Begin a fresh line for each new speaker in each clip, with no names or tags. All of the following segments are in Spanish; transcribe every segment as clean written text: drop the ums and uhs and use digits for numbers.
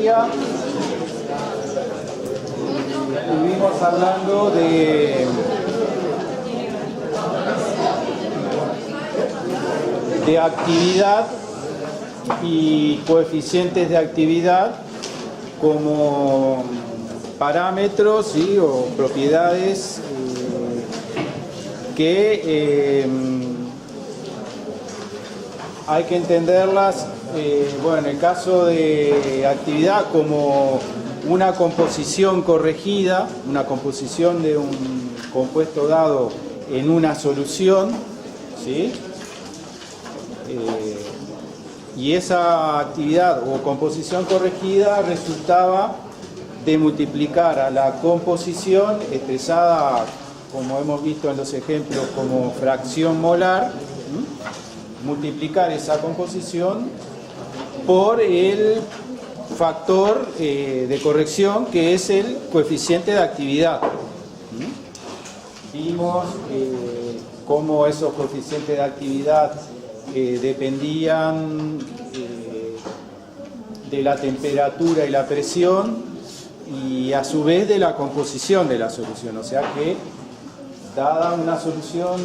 materia estuvimos hablando de actividad y coeficientes de actividad como parámetros, ¿sí?, o propiedades que hay que entenderlas, bueno, en el caso de actividad como una composición corregida, una composición de un compuesto dado en una solución, ¿sí? Y esa actividad o composición corregida resultaba de multiplicar a la composición expresada, como hemos visto en los ejemplos, como fracción molar, multiplicar esa composición por el factor de corrección, que es el coeficiente de actividad. Vimos cómo esos coeficientes de actividad dependían de la temperatura y la presión, y a su vez de la composición de la solución. O sea que, dada una solución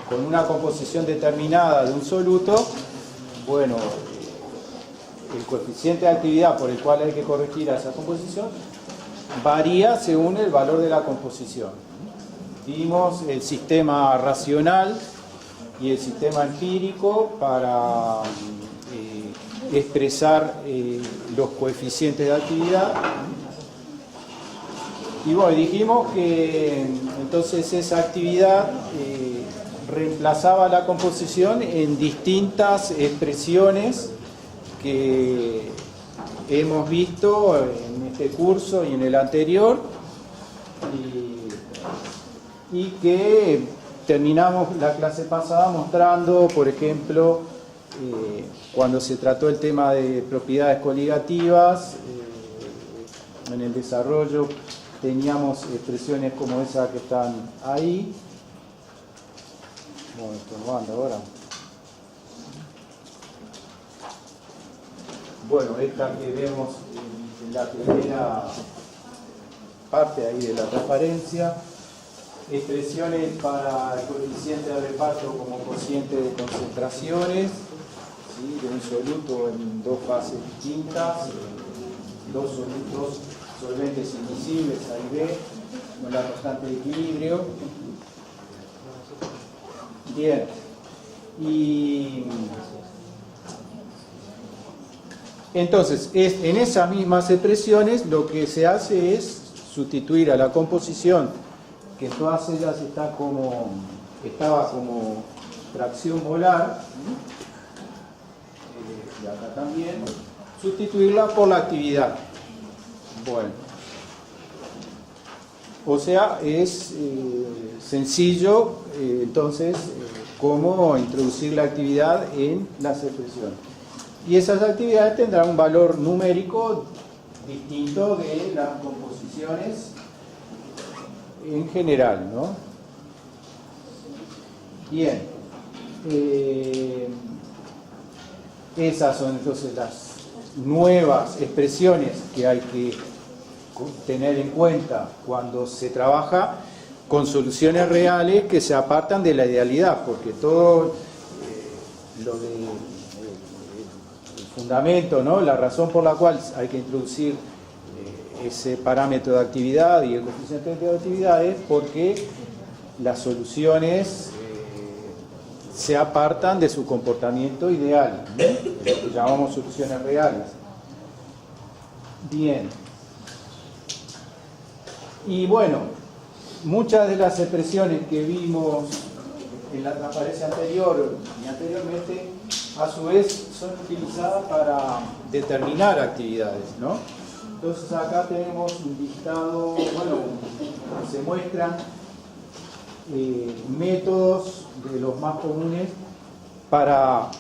con una composición determinada de un soluto, bueno, el coeficiente de actividad por el cual hay que corregir a esa composición varía según el valor de la composición. Vimos el sistema racional y el sistema empírico para expresar los coeficientes de actividad. Y bueno, dijimos que entonces esa actividad reemplazaba la composición en distintas expresiones que hemos visto en este curso y en el anterior, y que terminamos la clase pasada mostrando, por ejemplo, cuando se trató el tema de propiedades coligativas, en el desarrollo teníamos expresiones como esa que están ahí. Bueno, esto no anda ahora. Bueno, esta que vemos en la primera parte ahí de la transparencia. Expresiones para el coeficiente de reparto como cociente de concentraciones, ¿sí?, de un soluto en dos fases distintas, dos solutos solventes invisibles, A y B, con la constante de equilibrio. Bien, y entonces en esas mismas expresiones lo que se hace es sustituir a la composición, que en todas ellas estaba como fracción molar, y acá también, sustituirla por la actividad. Bueno, o sea, es sencillo entonces cómo introducir la actividad en las expresiones. Y esas actividades tendrán un valor numérico distinto de las composiciones en general, ¿no? Bien, esas son entonces las nuevas expresiones que hay que tener en cuenta cuando se trabaja con soluciones reales que se apartan de la idealidad, porque todo lo de el fundamento, ¿no?, la razón por la cual hay que introducir ese parámetro de actividad y el coeficiente de actividad es porque las soluciones se apartan de su comportamiento ideal, ¿no?, lo que llamamos soluciones reales. Bien. Y bueno, muchas de las expresiones que vimos en la transparencia anterior y anteriormente, a su vez, son utilizadas para determinar actividades, ¿no? Entonces acá tenemos un listado, bueno, se muestran métodos de los más comunes para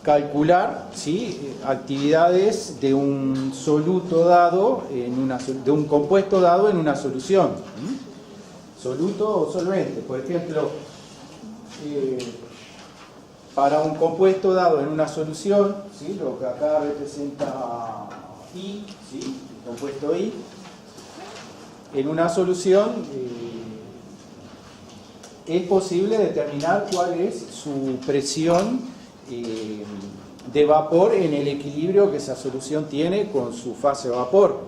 calcular, ¿sí?, actividades de un soluto dado, de un compuesto dado en una solución. Soluto o solvente, por ejemplo, para un compuesto dado en una solución, ¿sí? Lo que acá representa I, ¿sí? El compuesto I, en una solución es posible determinar cuál es su presión de vapor en el equilibrio que esa solución tiene con su fase de vapor.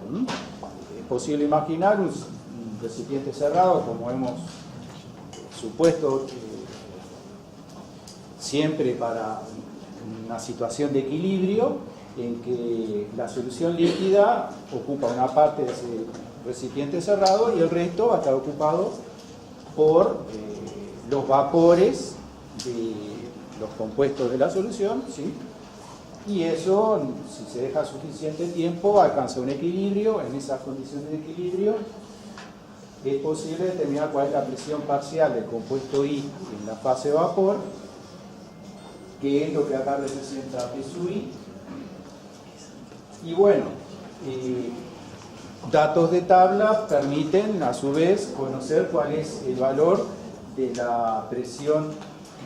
Es posible imaginar un recipiente cerrado, como hemos supuesto siempre para una situación de equilibrio, en que la solución líquida ocupa una parte de ese recipiente cerrado y el resto va a estar ocupado por los vapores de los compuestos de la solución, ¿sí? Y eso, si se deja suficiente tiempo, alcanza un equilibrio. En esas condiciones de equilibrio es posible determinar cuál es la presión parcial del compuesto I en la fase de vapor, que es lo que acá representa P sub I. Y bueno, datos de tabla permiten a su vez conocer cuál es el valor de la presión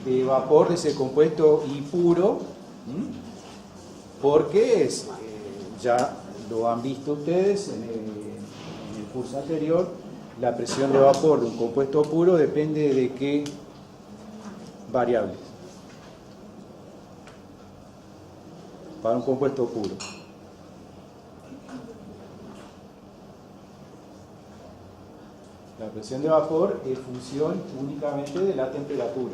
de vapor de ese compuesto I puro, porque ya lo han visto ustedes en el curso anterior, la presión de vapor de un compuesto puro depende de qué variables. Para un compuesto puro. La presión de vapor es función únicamente de la temperatura.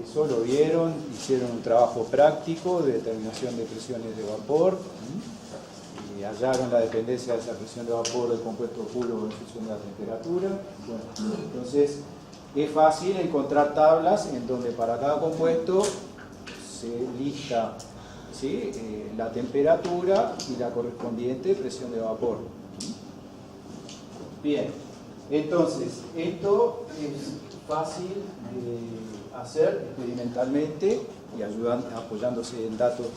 Eso lo vieron, hicieron un trabajo práctico de determinación de presiones de vapor y hallaron la dependencia de esa presión de vapor del compuesto puro en función de la temperatura. Bueno, entonces es fácil encontrar tablas en donde para cada compuesto se lista, ¿sí? La temperatura y la correspondiente presión de vapor. Bien, entonces esto es fácil de hacer experimentalmente y apoyándose en datos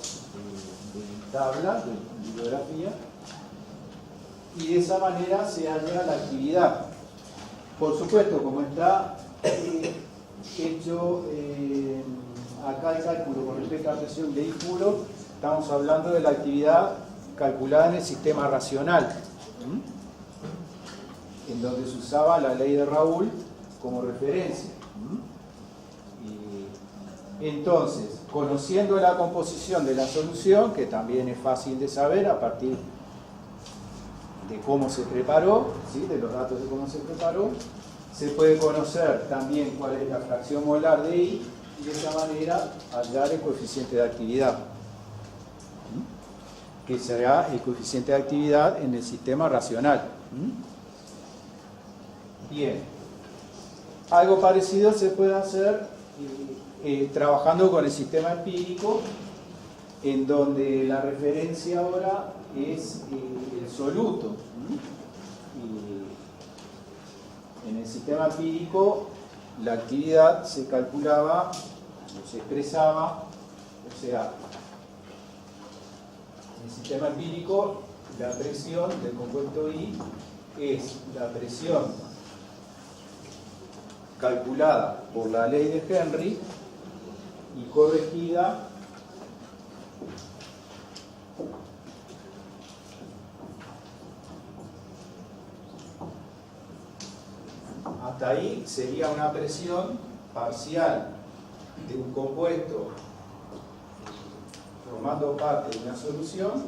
de tabla, de bibliografía, y de esa manera se halla la actividad. Por supuesto, como está hecho acá el cálculo con respecto a la presión de I puro, estamos hablando de la actividad calculada en el sistema racional, en donde se usaba la ley de Raoult como referencia. Y entonces, conociendo la composición de la solución, que también es fácil de saber a partir de cómo se preparó, ¿sí? De los datos de cómo se preparó, se puede conocer también cuál es la fracción molar de I y de esa manera hallar el coeficiente de actividad, que será el coeficiente de actividad en el sistema racional. Bien, algo parecido se puede hacer trabajando con el sistema empírico, en donde la referencia ahora es el soluto. Y en el sistema empírico la actividad se calculaba o se expresaba, o sea, en el sistema empírico la presión del compuesto I es la presión calculada por la ley de Henry y corregida hasta ahí sería una presión parcial de un compuesto formando parte de una solución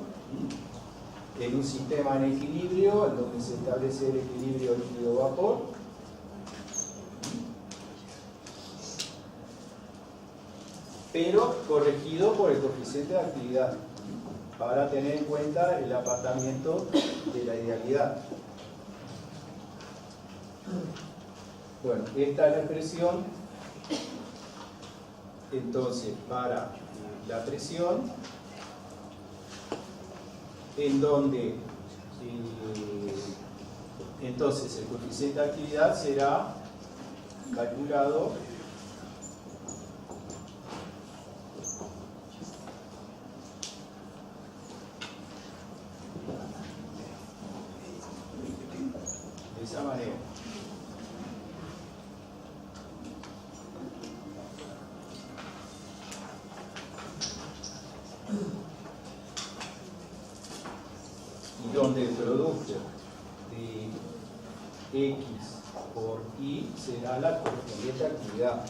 en un sistema en equilibrio, en donde se establece el equilibrio líquido-vapor. Pero corregido por el coeficiente de actividad, para tener en cuenta el apartamiento de la idealidad. Bueno, esta es la expresión, entonces, para la presión, en donde, entonces, el coeficiente de actividad será calculado de esa manera. producto de X por Y será la correspondiente actividad.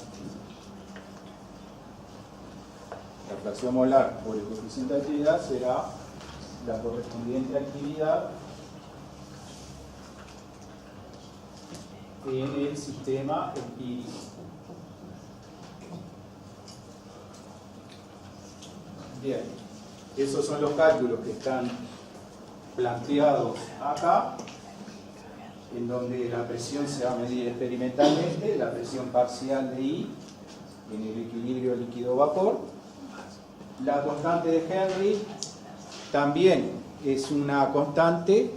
La fracción molar por el coeficiente de actividad será la correspondiente actividad en el sistema empírico. Bien, esos son los cálculos que están planteados acá, en donde la presión se va a medir experimentalmente, la presión parcial de I en el equilibrio líquido-vapor. La constante de Henry también es una constante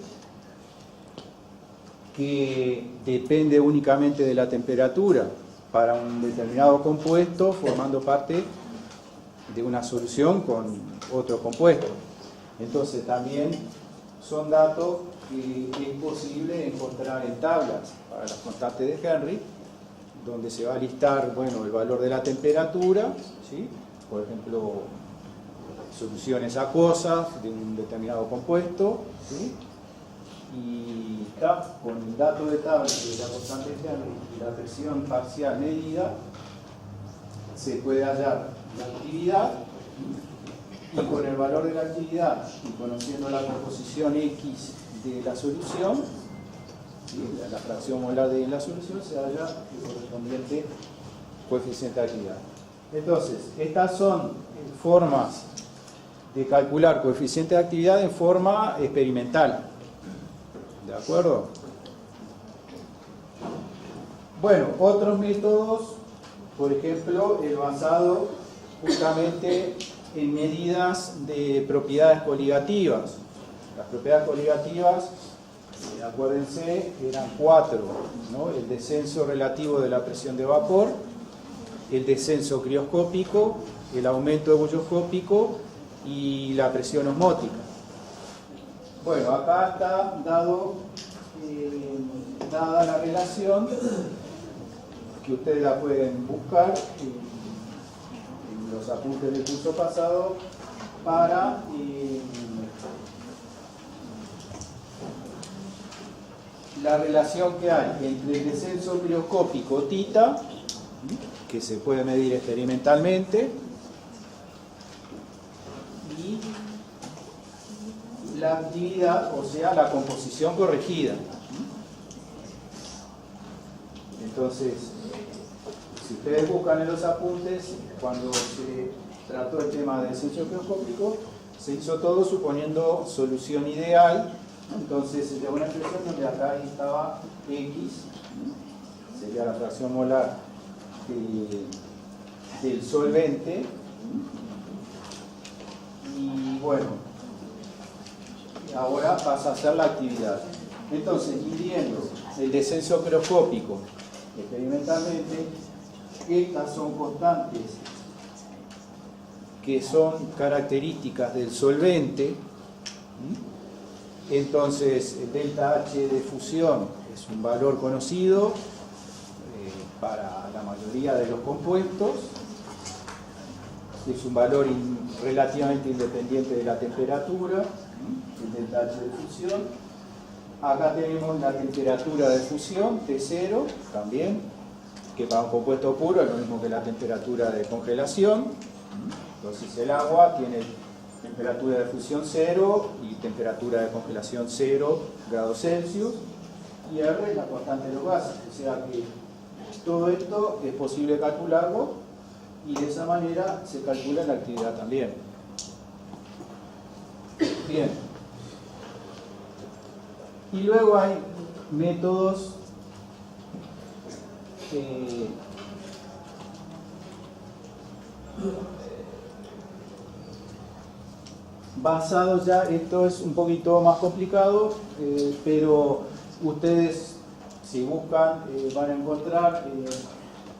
que depende únicamente de la temperatura para un determinado compuesto, formando parte de una solución con otro compuesto. Entonces también son datos que es posible encontrar en tablas para las constantes de Henry, donde se va a listar, bueno, el valor de la temperatura, ¿sí? Por ejemplo, soluciones acuosas de un determinado compuesto, ¿sí? Y acá, con el dato de tabla de la constante de Henry y la presión parcial medida, se puede hallar la actividad, y con el valor de la actividad y conociendo la composición X de la solución, ¿sí? La fracción molar de la solución, se halla el correspondiente coeficiente de actividad. Entonces, estas son formas de calcular coeficiente de actividad en forma experimental. ¿De acuerdo? Bueno, otros métodos, por ejemplo, el basado justamente en medidas de propiedades coligativas. Las propiedades coligativas, acuérdense, eran 4, ¿no? El descenso relativo de la presión de vapor, el descenso crioscópico, el aumento ebulloscópico y la presión osmótica. Bueno, acá está dada la relación, que ustedes la pueden buscar en los apuntes del curso pasado, para la relación que hay entre el descenso crioscópico θ, que se puede medir experimentalmente, y la actividad, o sea, la composición corregida. Entonces, si ustedes buscan en los apuntes, cuando se trató el tema del descenso crioscópico, se hizo todo suponiendo solución ideal. Entonces se llevó una expresión donde acá estaba X, sería la fracción molar del solvente, y bueno, ahora pasa a ser la actividad. Entonces, midiendo el descenso crioscópico experimentalmente, estas son constantes que son características del solvente. Entonces, el delta H de fusión es un valor conocido para la mayoría de los compuestos. Es un valor relativamente independiente de la temperatura, el delta H de fusión. Acá tenemos la temperatura de fusión, T0, también, que para un compuesto puro es lo mismo que la temperatura de congelación. Entonces el agua tiene temperatura de fusión 0 y temperatura de congelación 0 grados Celsius, y R es la constante de los gases, o sea que todo esto es posible calcularlo, y de esa manera se calcula la actividad también. Bien. Y luego hay métodos basados ya, esto es un poquito más complicado, pero ustedes, si buscan, van a encontrar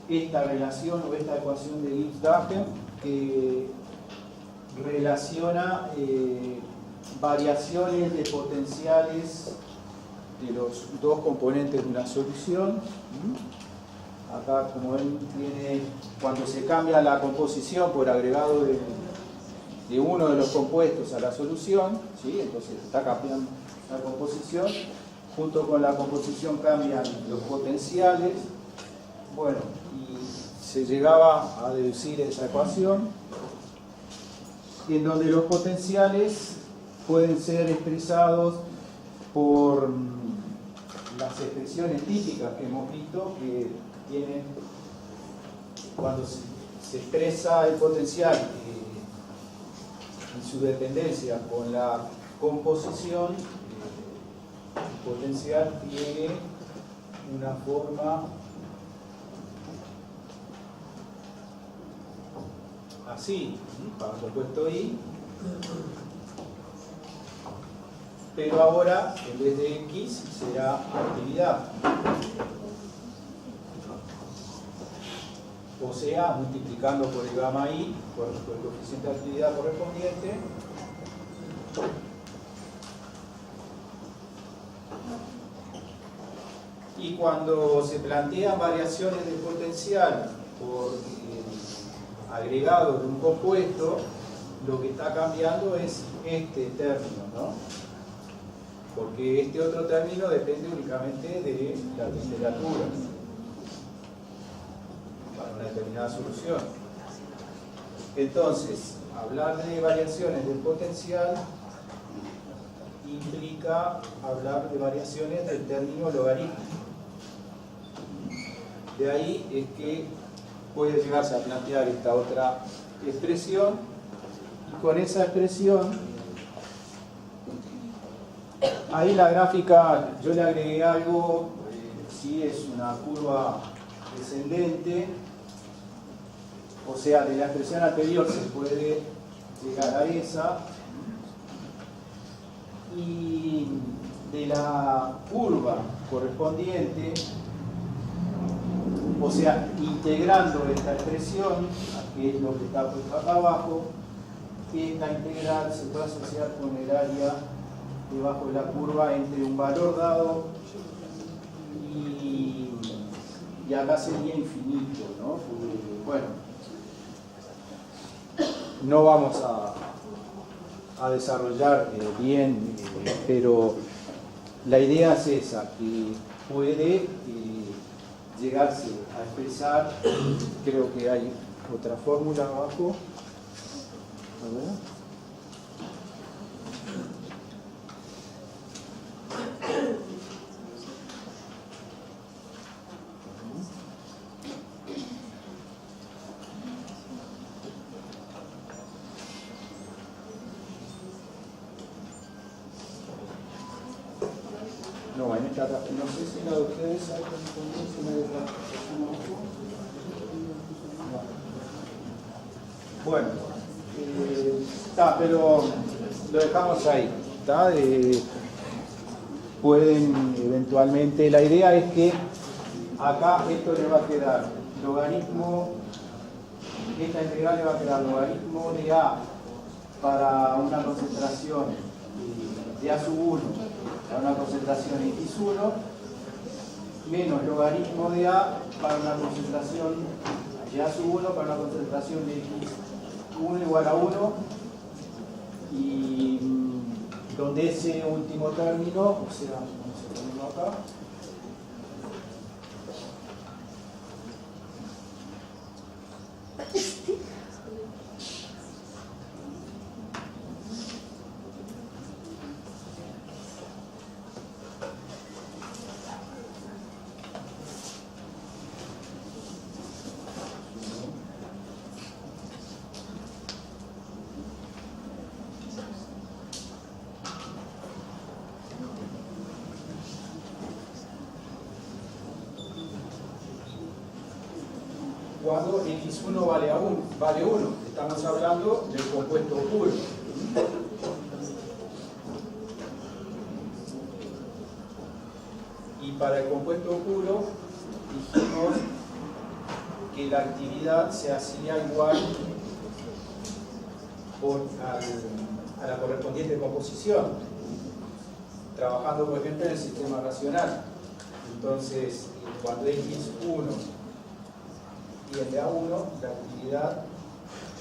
esta relación o esta ecuación de Gibbs-Dagen, que relaciona variaciones de potenciales de los dos componentes de una solución. Acá, como ven, tiene, cuando se cambia la composición por agregado de uno de los compuestos a la solución, ¿sí? Entonces está cambiando la composición, junto con la composición cambian los potenciales, bueno, y se llegaba a deducir esa ecuación, en donde los potenciales pueden ser expresados por las expresiones típicas que hemos visto, que tienen, cuando se expresa el potencial en su dependencia con la composición, el potencial tiene una forma así, para el compuesto I, pero ahora en vez de X será actividad, o sea, multiplicando por el gamma I, por el coeficiente de actividad correspondiente, y cuando se plantean variaciones del potencial por agregado de un compuesto, lo que está cambiando es este término, ¿no? Porque este otro término depende únicamente de la temperatura para una determinada solución. Entonces, hablar de variaciones del potencial implica hablar de variaciones del término logaritmo. De ahí es que puede llegarse a plantear esta otra expresión, y con esa expresión, ahí la gráfica yo le agregué algo, si es una curva descendente, o sea, de la expresión anterior se puede llegar a esa, y de la curva correspondiente, o sea, integrando esta expresión, que es lo que está puesto acá abajo, esta integral se puede asociar con el área debajo de la curva entre un valor dado y acá sería infinito, ¿no? Bueno, no vamos a desarrollar bien, pero la idea es esa, que puede llegarse a expresar, creo que hay otra fórmula abajo, a ver. No, en esta, no sé si la de ustedes hay correspondencia de la. Bueno, está, pero lo dejamos ahí, ¿está? Pueden eventualmente, la idea es que acá esto le va a quedar logaritmo, esta integral le va a quedar logaritmo de A para una concentración de A sub 1 para una concentración X1 menos logaritmo de A para una concentración de A sub 1 para una concentración de X1 igual a 1, y donde ese último término, o sea, vamos a ponerlo acá, cuando X1 vale 1, estamos hablando del compuesto puro. Y para el compuesto puro dijimos que la actividad se hacía igual a la correspondiente composición, trabajando por ejemplo en el sistema racional. Entonces, cuando X1 tiende a 1, la actividad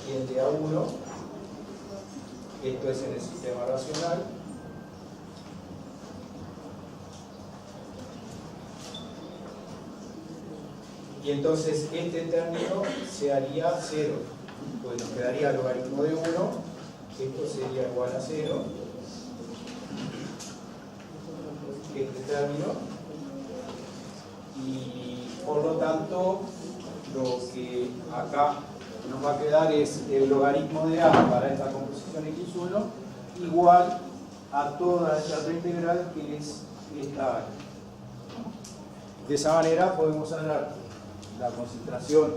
tiende a 1, Esto es en el sistema racional. Y entonces este término se haría 0, pues nos quedaría el logaritmo de 1, esto sería igual a 0, este término, y por lo tanto lo que acá nos va a quedar es el logaritmo de A para esta composición x1 igual a toda esta reintegral que es esta A. De esa manera podemos hallar la concentración,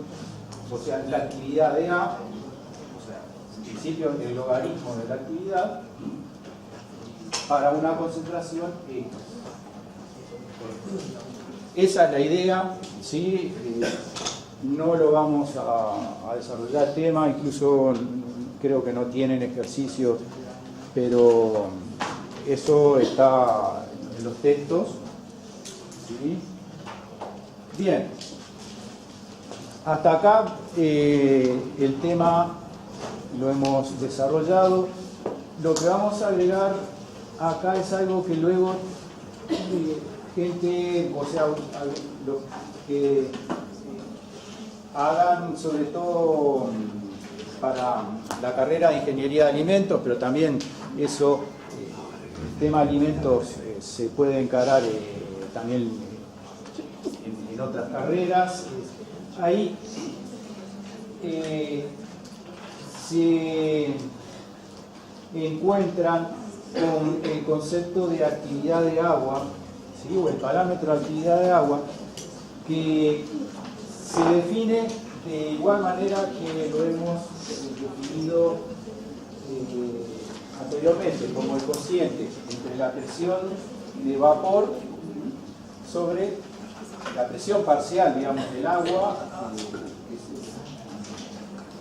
o sea, la actividad de A, o sea, en principio el logaritmo de la actividad, para una concentración X. Esa es la idea, ¿sí? No lo vamos a desarrollar el tema, incluso creo que no tienen ejercicio, pero eso está en los textos, ¿sí? Bien. Hasta acá el tema lo hemos desarrollado. Lo que vamos a agregar acá es algo que luego gente, o sea, lo que hagan sobre todo para la carrera de Ingeniería de Alimentos, pero también eso, el tema alimentos se puede encarar también en otras carreras. Ahí se encuentran con el concepto de actividad de agua, ¿sí? O el parámetro de actividad de agua, que se define de igual manera que lo hemos definido anteriormente, como el cociente entre la presión de vapor sobre la presión parcial, digamos, del agua,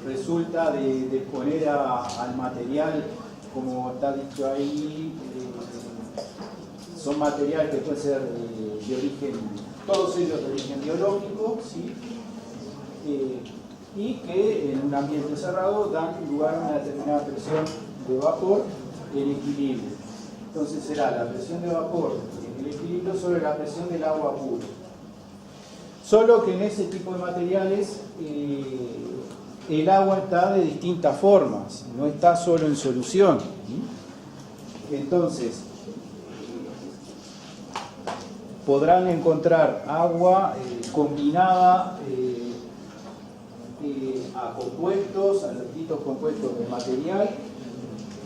que resulta de exponer al material, como está dicho ahí, son materiales que pueden ser de origen, todos ellos de origen biológico, ¿sí? Y que en un ambiente cerrado dan lugar a una determinada presión de vapor en equilibrio. Entonces será la presión de vapor en el equilibrio sobre la presión del agua pura. Solo que en ese tipo de materiales el agua está de distintas formas, no está solo en solución. Entonces, podrán encontrar agua combinada a compuestos, a distintos compuestos del material,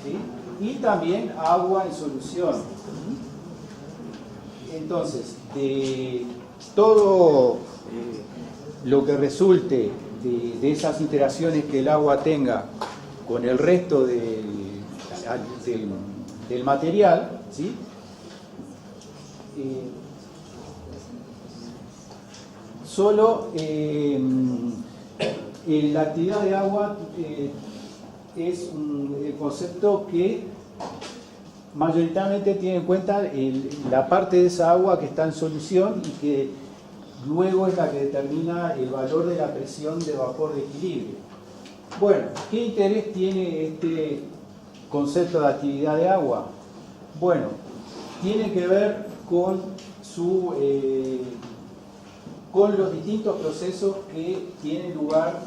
¿sí? Y también agua en solución. Entonces, de todo lo que resulte de esas interacciones que el agua tenga con el resto del material, ¿sí? Solo la actividad de agua es el concepto que mayoritariamente tiene en cuenta la parte de esa agua que está en solución y que luego es la que determina el valor de la presión de vapor de equilibrio. Bueno, ¿qué interés tiene este concepto de actividad de agua? Bueno, tiene que ver con con los distintos procesos que tienen lugar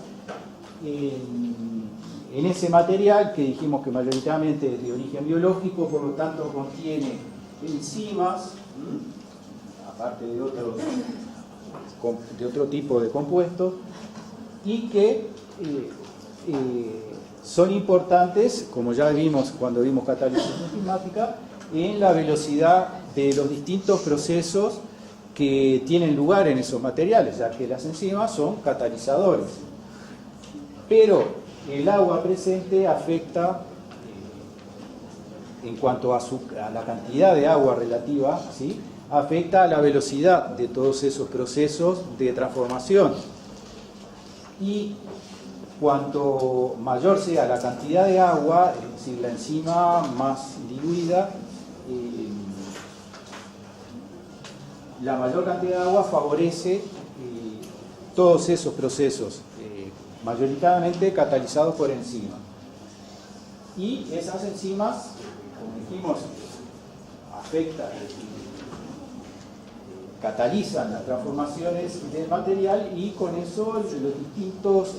en ese material que dijimos que mayoritariamente es de origen biológico, por lo tanto contiene enzimas, aparte de otro tipo de compuestos, y que son importantes, como ya vimos cuando vimos catálisis enzimática, en la velocidad de los distintos procesos que tienen lugar en esos materiales, ya que las enzimas son catalizadores. Pero el agua presente afecta, en cuanto a la cantidad de agua relativa, ¿sí? Afecta a la velocidad de todos esos procesos de transformación. Y cuanto mayor sea la cantidad de agua, es decir, la enzima más diluida, la mayor cantidad de agua favorece todos esos procesos, mayoritariamente catalizados por enzimas. Y esas enzimas, como dijimos, afectan, catalizan las transformaciones del material y con eso los distintos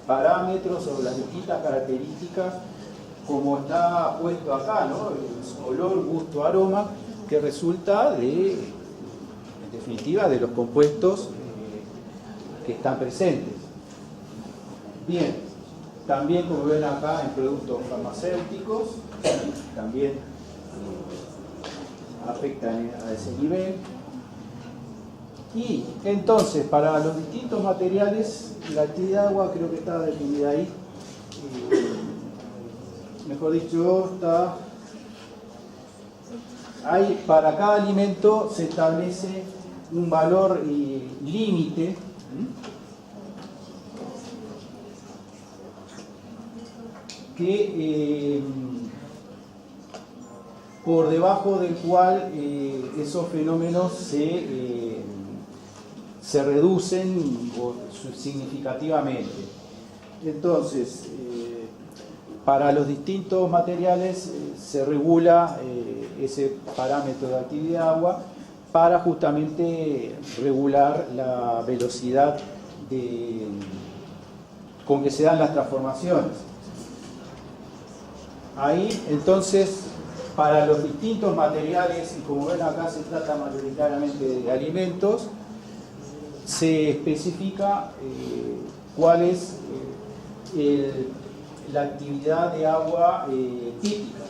parámetros o las distintas características, como está puesto acá, ¿no? El olor, gusto, aroma, que resulta de, en definitiva, de los compuestos que están presentes. Bien, también como ven acá en productos farmacéuticos, también afectan a ese nivel. Y entonces, para los distintos materiales, la actividad de agua creo que está definida ahí. Mejor dicho, está ahí. Para cada alimento se establece un valor límite que por debajo del cual esos fenómenos se reducen significativamente. Entonces, para los distintos materiales se regula ese parámetro de actividad de agua para justamente regular la velocidad con que se dan las transformaciones. Ahí, entonces, para los distintos materiales, y como ven acá se trata mayoritariamente de alimentos, se especifica cuál es la actividad de agua típica.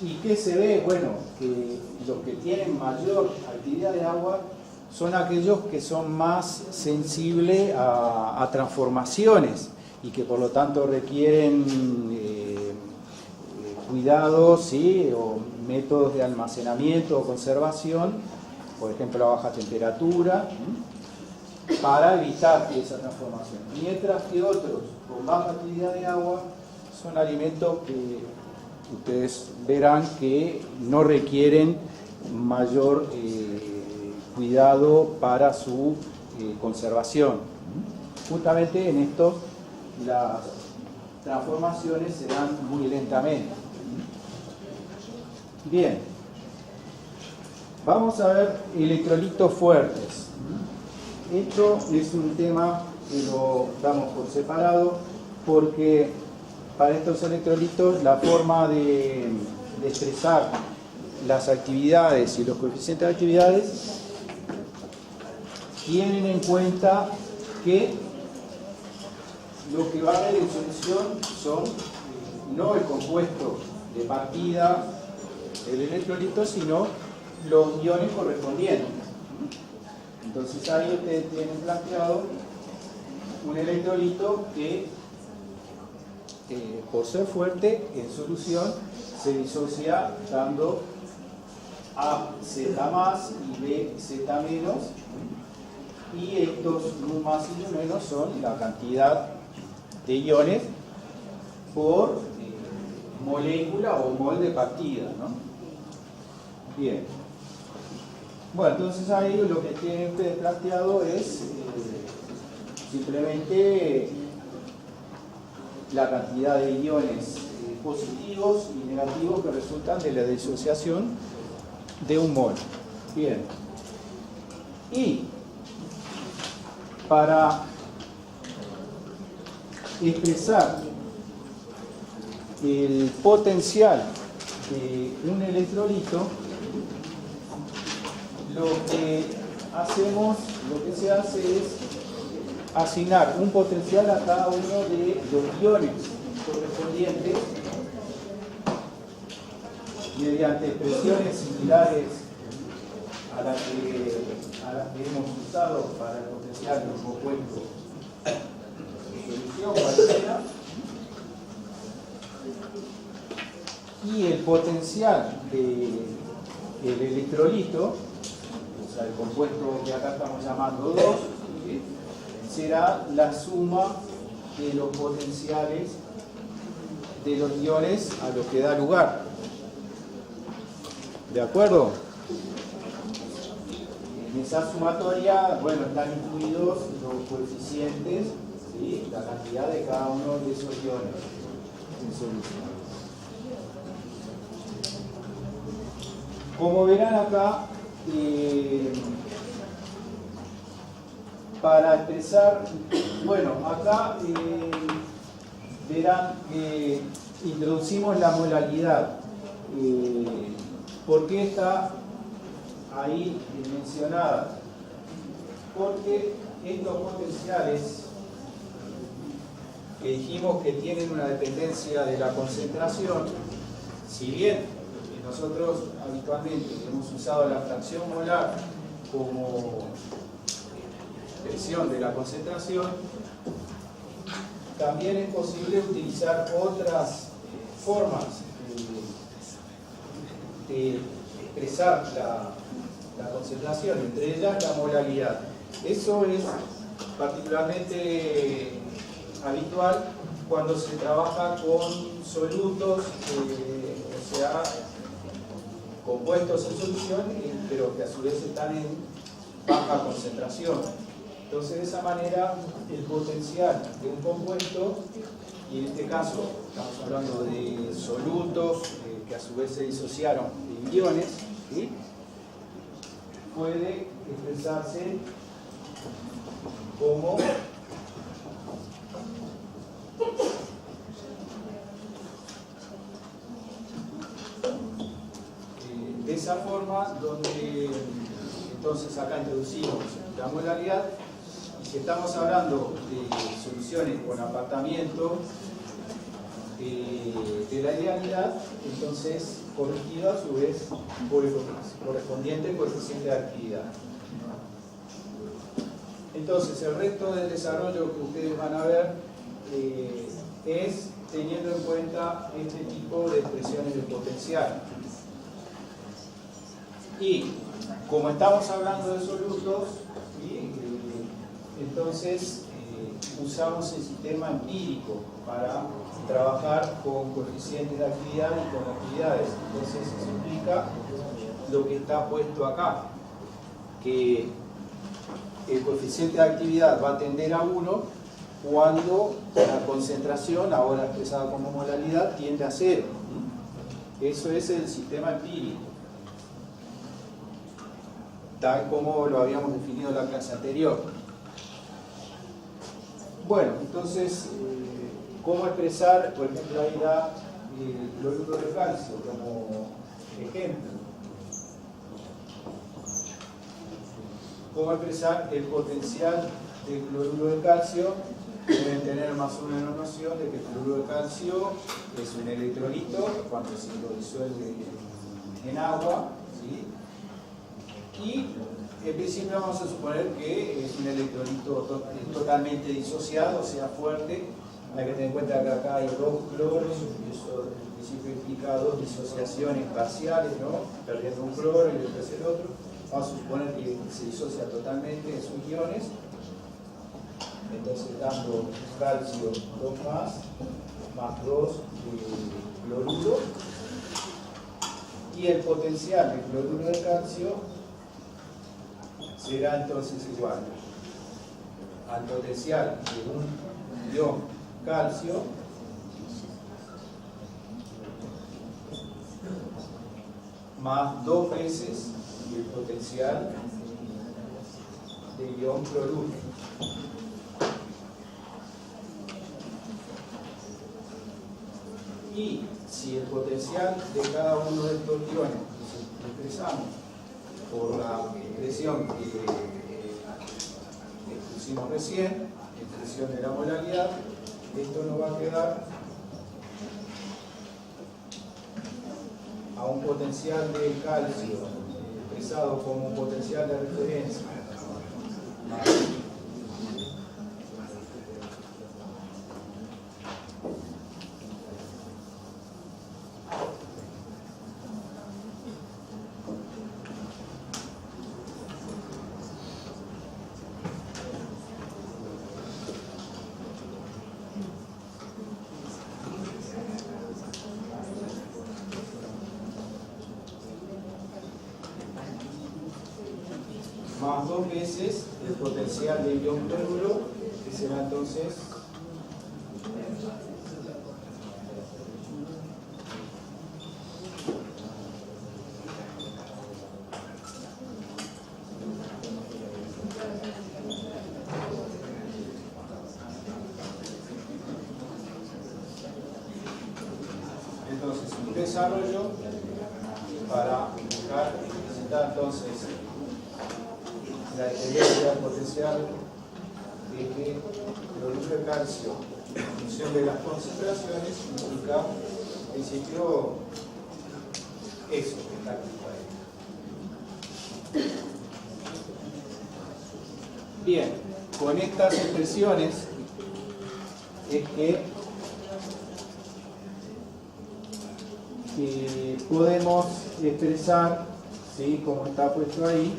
¿Y qué se ve? Bueno, que los que tienen mayor actividad de agua son aquellos que son más sensibles a transformaciones y que por lo tanto requieren cuidados, ¿sí? O métodos de almacenamiento o conservación, por ejemplo a baja temperatura, para evitar esa transformación. Mientras que otros con baja actividad de agua son alimentos que ustedes verán que no requieren mayor cuidado para su conservación. Justamente en estos las transformaciones se dan muy lentamente. Bien, vamos a ver electrolitos fuertes. Esto es un tema que lo damos por separado porque para estos electrolitos la forma de expresar las actividades y los coeficientes de actividades tienen en cuenta que lo que va a haber en solución son no el compuesto de partida del electrolito, sino los iones correspondientes. Entonces ahí ustedes tienen planteado un electrolito que por ser fuerte en solución se disocia dando A Z más y B Z menos, y estos nu más y nu menos son la cantidad de iones por molécula o mol de partida, ¿no? Bien. Bueno, entonces ahí lo que tienen ustedes planteado es simplemente la cantidad de iones positivos y negativos que resultan de la disociación de un mol. Bien. Y para expresar el potencial de un electrolito, lo que se hace es asignar un potencial a cada uno de los iones correspondientes mediante expresiones similares a las que hemos usado para el potencial de un compuesto de solución cualquiera. Y el potencial del electrolito, o sea, el compuesto que acá estamos llamando 2, ¿sí?, será la suma de los potenciales de los iones a los que da lugar. ¿De acuerdo? En esa sumatoria, bueno, están incluidos los coeficientes, ¿sí?, la cantidad de cada uno de esos iones. en solución. Como verán acá, para expresar, bueno, acá verán que introducimos la molalidad. ¿Por qué está ahí mencionada? Porque estos potenciales que dijimos que tienen una dependencia de la concentración, si bien nosotros habitualmente hemos usado la fracción molar como expresión de la concentración, también es posible utilizar otras formas de expresar la concentración, entre ellas la molalidad. Eso es particularmente habitual cuando se trabaja con solutos, o sea, compuestos en solución, pero que a su vez están en baja concentración. Entonces, de esa manera, el potencial de un compuesto, y en este caso estamos hablando de solutos que a su vez se disociaron en iones, ¿sí?, puede expresarse como de esa forma, donde entonces acá introducimos la molalidad, y si estamos hablando de soluciones con apartamiento de la idealidad, entonces corregido a su vez por el correspondiente coeficiente de actividad. Entonces el resto del desarrollo que ustedes van a ver es teniendo en cuenta este tipo de expresiones de potencial. Y como estamos hablando de solutos, ¿sí?, entonces usamos el sistema empírico para trabajar con coeficientes de actividad y con actividades. Entonces eso implica lo que está puesto acá, que el coeficiente de actividad va a tender a 1 cuando la concentración, ahora expresada como molalidad, tiende a 0. Eso es el sistema empírico, tal como lo habíamos definido en la clase anterior. Bueno, entonces, ¿cómo expresar? Por ejemplo, ahí da el cloruro de calcio como ejemplo. ¿Cómo expresar el potencial del cloruro de calcio? Deben tener más o menos noción de que el cloruro de calcio es un electrolito cuando se lo disuelve en agua, ¿sí? Y en principio vamos a suponer que es un electrolito totalmente disociado, o sea, fuerte. Hay que tener en cuenta que acá hay 2 cloros, y eso en principio implica 2 disociaciones parciales, ¿no?, perdiendo un cloro y después el otro. Vamos a suponer que se disocia totalmente en sus iones, entonces dando calcio 2 más 2 cloruro, y el potencial del cloruro de calcio será entonces igual al potencial de un ion calcio más 2 veces el potencial de ion cloruro. Y si el potencial de cada uno de estos iones lo expresamos por la expresión que pusimos recién, expresión de la molalidad, esto nos va a quedar a un potencial de calcio expresado como un potencial de referencia más 2 veces el potencial de ion cloruro, que será entonces desarrollo para buscar y presentar entonces la experiencia potencial de que el cloruro de calcio en función de las concentraciones implica en principio eso que está aquí. Bien, con estas expresiones es que podemos expresar, ¿sí?, como está puesto ahí,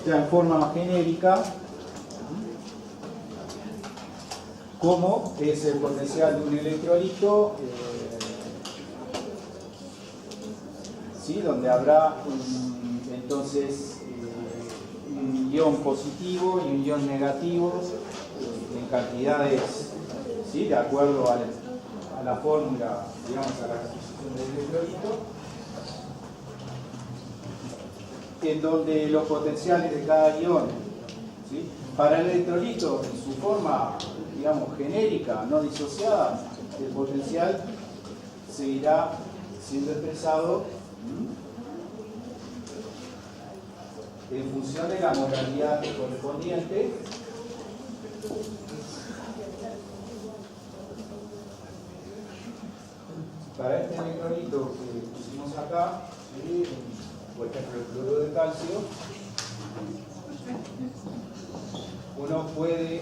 ya en forma más genérica, cómo es el potencial de un electrolito, ¿sí?, donde habrá entonces un ion positivo y un ion negativo en cantidades, ¿sí?, de acuerdo a la fórmula, digamos, a la composición del electrolito, en donde los potenciales de cada ion, ¿sí?, para el electrolito en su forma, digamos, genérica, no disociada, el potencial seguirá siendo expresado en función de la modalidad correspondiente. Para este electrolito que pusimos acá, ¿sí?, por ejemplo el cloruro de calcio, uno puede,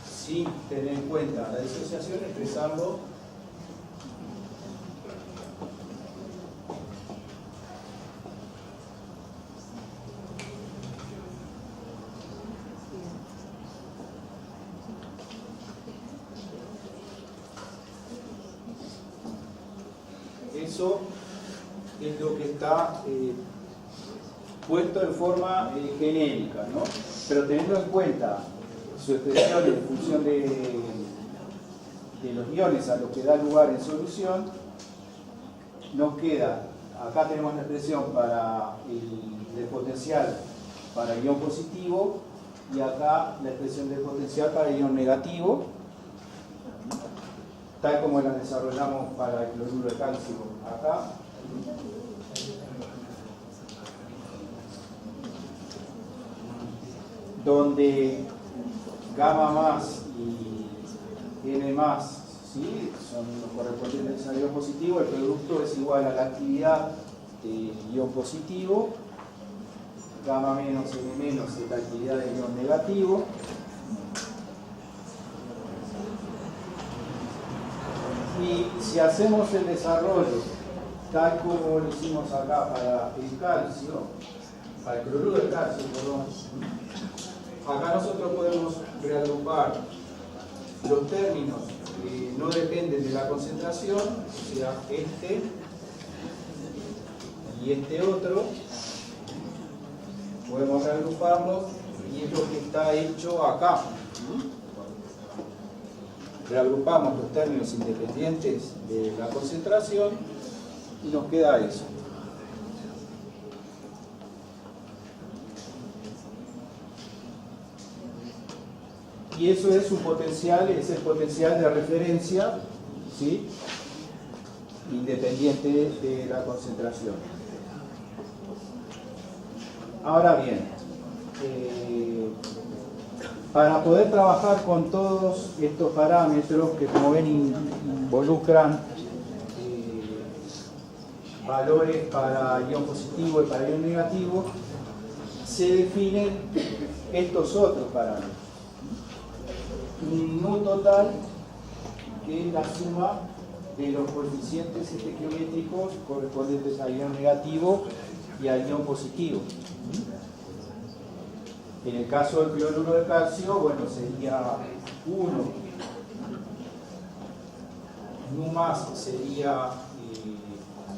sin tener en cuenta la disociación, expresarlo eso es lo que está puesto en forma genérica, ¿no? Pero teniendo en cuenta su expresión en función de los iones a los que da lugar en solución, nos queda, acá tenemos la expresión para el potencial para el ion positivo y acá la expresión del potencial para el ion negativo, tal como la desarrollamos para el cloruro de calcio acá. Donde gamma más y n más, ¿sí?, son los correspondientes al ion positivo, el producto es igual a la actividad del ion positivo, gamma menos n menos es la actividad del ion negativo. Y si hacemos el desarrollo tal como lo hicimos acá para el calcio, para el cloruro de calcio, perdón, acá nosotros podemos reagrupar los términos que no dependen de la concentración, o sea, este y este otro, podemos reagruparlos y es lo que está hecho acá. Reagrupamos los términos independientes de la concentración y nos queda eso. Y eso es un potencial, es el potencial de referencia, ¿sí?, independiente de la concentración. Ahora bien, para poder trabajar con todos estos parámetros que, como ven, involucran valores para ion positivo y para ion negativo, se definen estos otros parámetros. Un nu total, que es la suma de los coeficientes estequiométricos correspondientes al ion negativo y al ion positivo. En el caso del cloruro de calcio, bueno, sería 1. Nu más sería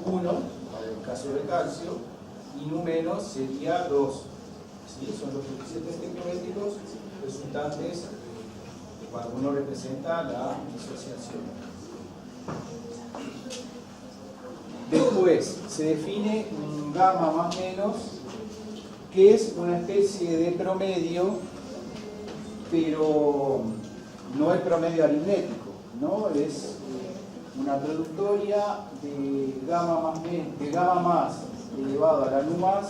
1 para el caso del calcio y nu menos sería 2. ¿Sí? Son los coeficientes estequiométricos resultantes cuando uno representa la disociación. Después se define un gamma más menos, que es una especie de promedio, pero no es promedio aritmético, ¿no? Es una productoria de gamma más elevado a la nu más,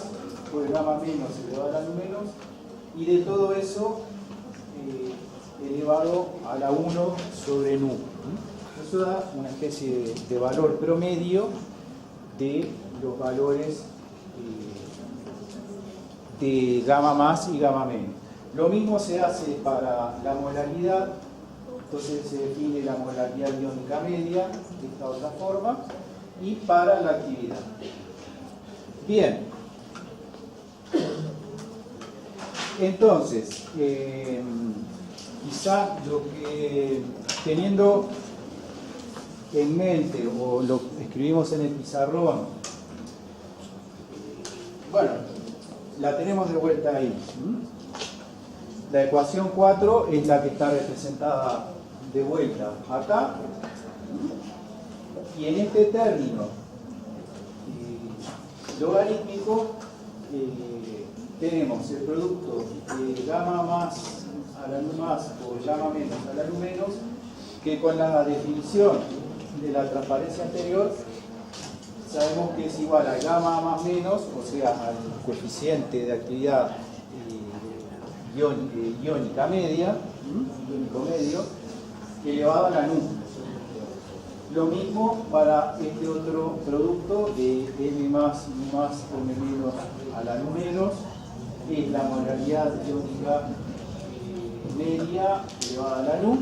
o de gamma menos elevado a la nu menos, y de todo eso elevado a la 1 sobre nu. Eso da una especie de valor promedio de los valores de gamma más y gamma menos. Lo mismo se hace para la molaridad. Entonces se define la molaridad iónica media de esta otra forma, y para la actividad. Bien, entonces quizá lo que, teniendo en mente, o lo escribimos en el pizarrón, bueno, la tenemos de vuelta ahí. La ecuación 4 es la que está representada de vuelta acá, y en este término logarítmico tenemos el producto de gamma más a la nu más o gamma menos a la nu menos, que con la definición de la transparencia anterior sabemos que es igual a gamma más menos, o sea, al coeficiente de actividad iónica media, iónico medio, elevado a la nu. Lo mismo para este otro producto de M más, nu más, M menos a la nu menos, es la molaridad iónica media elevada a la nu.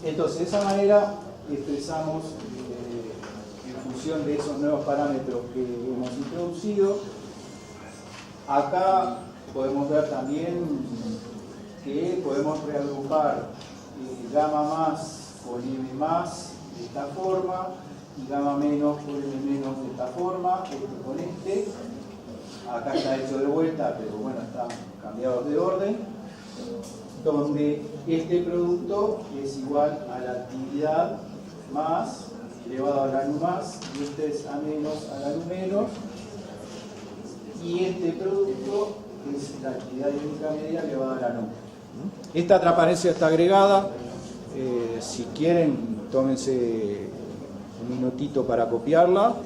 Entonces, de esa manera expresamos en función de esos nuevos parámetros que hemos introducido. Acá podemos ver también que podemos reagrupar gamma más con M más de esta forma y gamma menos con M menos de esta forma, este con este. Acá está hecho de vuelta, pero bueno, están cambiados de orden, donde este producto es igual a la actividad más elevado a la nu más, y este es a menos a la nu menos, y este producto es la actividad iónica media elevada a la nu. Esta transparencia está agregada. Si quieren, tómense un minutito para copiarla.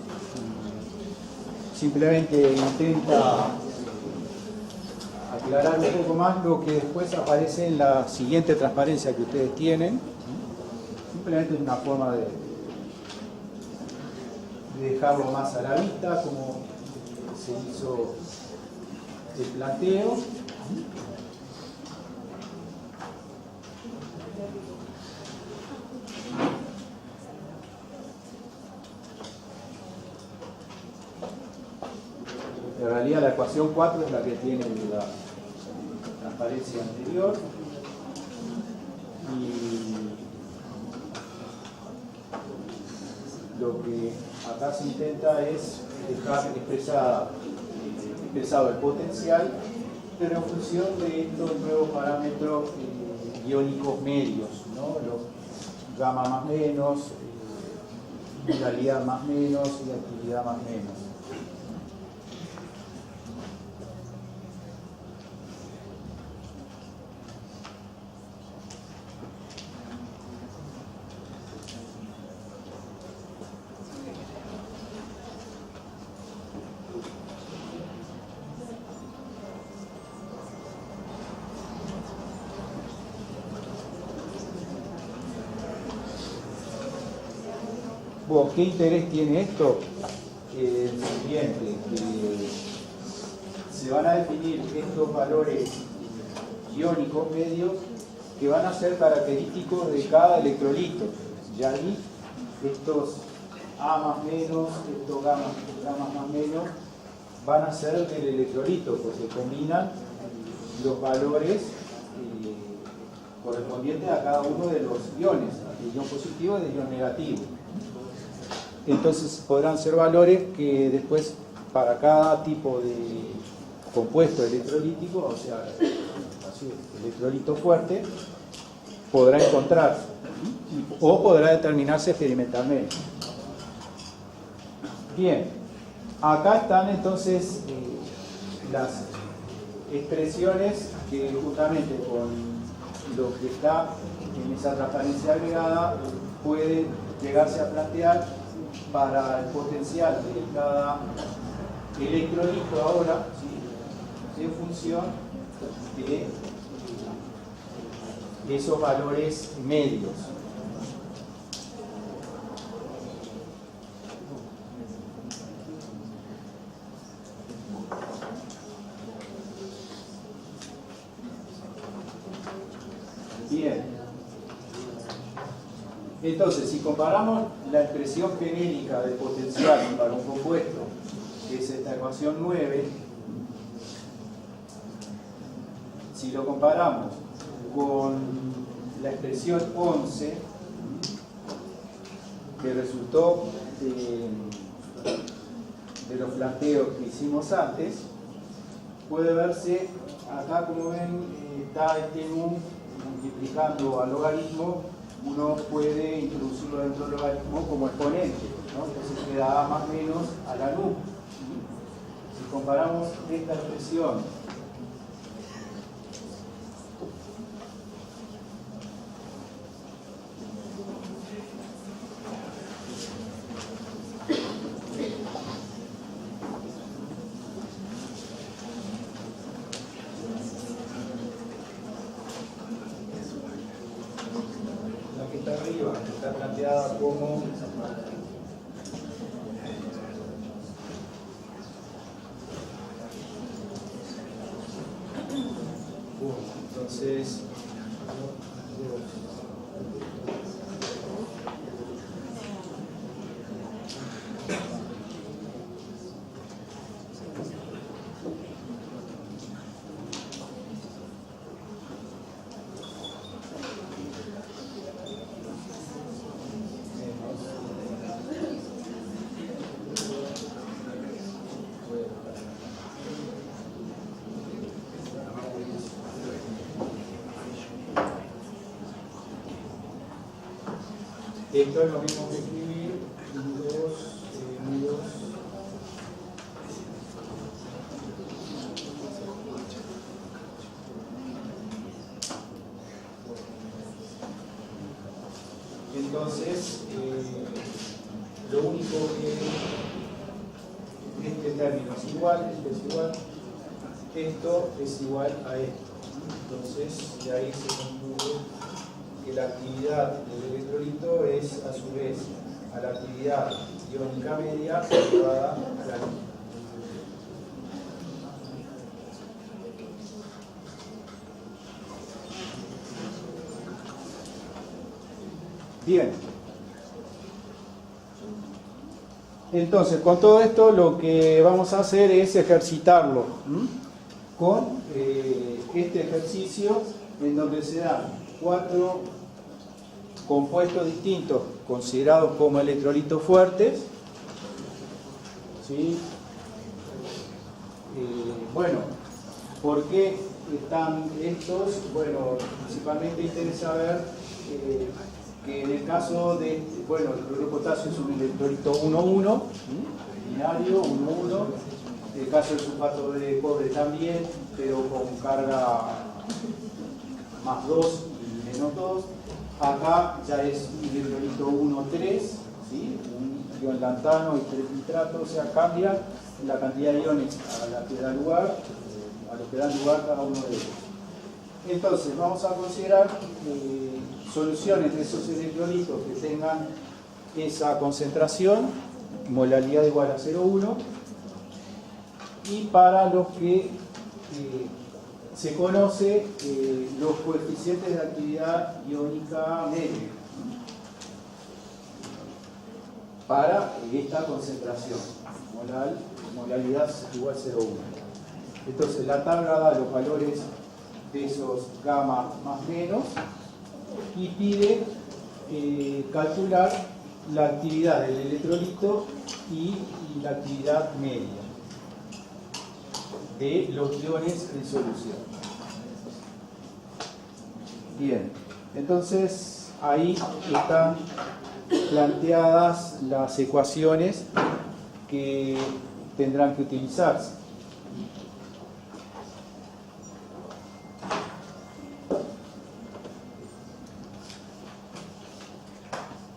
Simplemente intenta aclarar un poco más lo que después aparece en la siguiente transparencia que ustedes tienen. Simplemente es una forma de dejarlo más a la vista, como se hizo el planteo. En realidad la ecuación 4 es la que tiene la transparencia anterior, y lo que acá se intenta es dejar expresado el potencial, pero en función de estos nuevos parámetros iónicos medios, ¿no? Los gamma más menos, molaridad más menos y actividad más menos. Bueno, ¿qué interés tiene esto? El siguiente, que se van a definir estos valores iónicos medios que van a ser característicos de cada electrolito. Y ahí estos A más menos, estos gammas más menos, van a ser del electrolito, porque combinan los valores correspondientes a cada uno de los iones, de ion positivo y de ion negativo. Entonces podrán ser valores que después para cada tipo de compuesto electrolítico, o sea, así, electrolito fuerte, podrá encontrarse o podrá determinarse experimentalmente. Bien, acá están entonces las expresiones que justamente con lo que está en esa transparencia agregada puede llegarse a plantear para el potencial de cada electrolito ahora, ¿sí? En función de esos valores medios. Bien. Entonces, si comparamos la expresión genérica del potencial para un compuesto, que es esta ecuación 9, si lo comparamos con la expresión 11, que resultó de los planteos que hicimos antes, puede verse acá, como ven, está este nu multiplicando al logaritmo. Uno puede introducirlo dentro del logaritmo como exponente, ¿no? Entonces queda A más menos a la nu. Si comparamos esta expresión arriba, está planteada como entonces esto es lo mismo que escribir nudos entonces lo único que este término es igual, esto es igual a esto. Entonces de ahí se concluye que la actividad del electrolito es a su vez a la actividad iónica media elevada a la luz. Bien. Entonces, con todo esto lo que vamos a hacer es ejercitarlo con este ejercicio en donde se dan 4 compuestos distintos considerados como electrolitos fuertes. ¿Sí? Bueno, ¿por qué están estos? Bueno, principalmente interesa ver que en el caso de, bueno, el cloruro de potasio es un electrolito 1,1, binario, 1,1. En el caso del sulfato de cobre también, pero con carga más 2 y menos 2. Acá ya es un electrolito 1,3, ¿sí? Un ion lantano y 3 nitrato, o sea, cambia la cantidad de iones a la que da lugar, a lo que dan lugar cada uno de ellos. Entonces, vamos a considerar soluciones de esos electrolitos que tengan esa concentración, molaridad igual a 0,1, y para los que se conoce los coeficientes de actividad iónica media para esta concentración, molaridad igual a 0,1. Entonces la tabla da los valores de esos gamma más menos y pide calcular la actividad del electrolito y la actividad media de los iones en solución. Bien, entonces ahí están planteadas las ecuaciones que tendrán que utilizarse.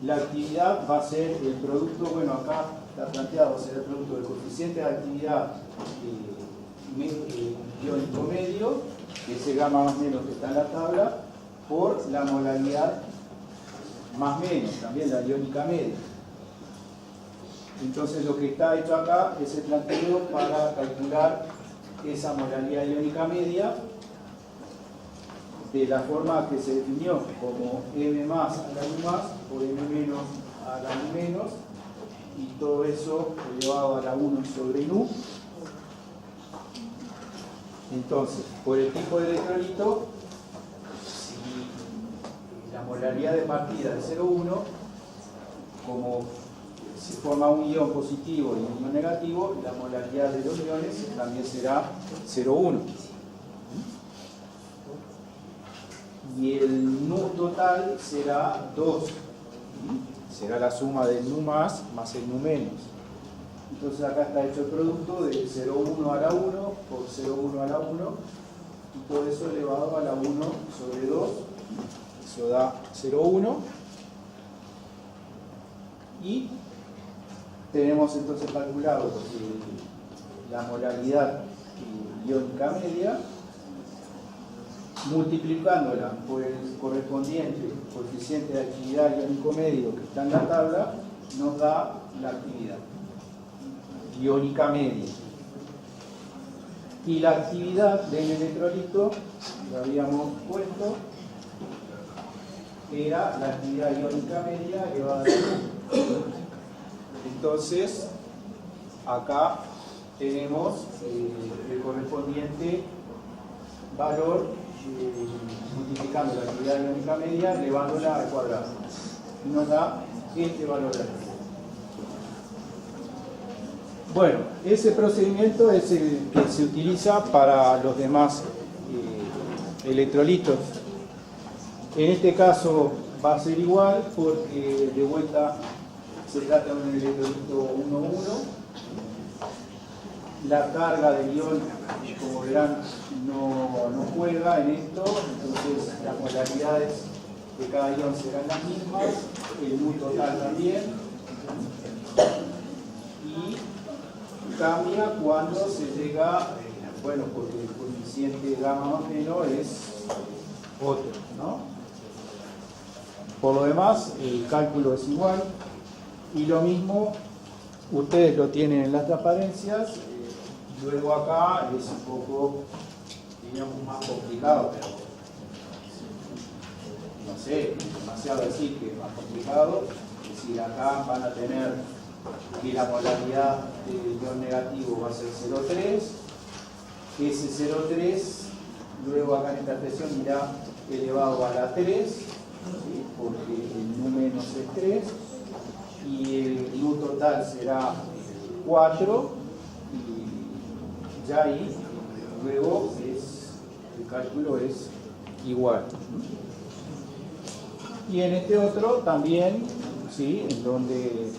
la actividad va a ser el producto, bueno, acá está planteado, será el producto del coeficiente de actividad iónico medio, que ese gamma más menos que está en la tabla, por la molaridad más menos, también la iónica media. Entonces lo que está hecho acá es el planteo para calcular esa molaridad iónica media de la forma que se definió como M más a la U más o M menos a la U menos, y todo eso elevado a la 1 sobre Nu. Entonces, por el tipo de electrolito, si la molaridad de partida es 0,1, como se forma un ion positivo y un ion negativo, la molaridad de los iones también será 0,1. Y el Nu total será 2. Será la suma del Nu más el Nu menos. Entonces acá está hecho el producto de 0,1 a la 1 por 0,1 a la 1, y todo eso elevado a la 1 sobre 2. Eso da 0,1. Y tenemos entonces calculado la molaridad iónica media, multiplicándola por el correspondiente coeficiente de actividad iónico medio que está en la tabla, nos da la actividad iónica media. Y la actividad del electrolito, lo habíamos puesto, era la actividad iónica media elevada a la 1. Entonces, acá tenemos el correspondiente valor, multiplicando la actividad iónica media, elevándola al cuadrado. Y nos da este valor de aquí. Bueno, ese procedimiento es el que se utiliza para los demás electrolitos. En este caso va a ser igual porque de vuelta se trata de un electrolito 1,1. La carga del ion, como verán, no juega en esto, entonces las molaridades de cada ion serán las mismas, el Nu total también, y cambia cuando se llega, bueno, porque el coeficiente gamma más menos es otro, ¿no? Por lo demás, el cálculo es igual, y lo mismo ustedes lo tienen en las transparencias. Luego acá es un poco, digamos, más complicado, pero no sé, demasiado decir que es más complicado. Es decir, acá van a tener que la molaridad del ion negativo va a ser 0,3. Ese 0,3, luego acá en esta expresión irá elevado a la 3, ¿sí? Porque el Nu menos es 3, y el Nu total será 4, y ya ahí luego el cálculo es igual. Y en este otro también, ¿sí? En donde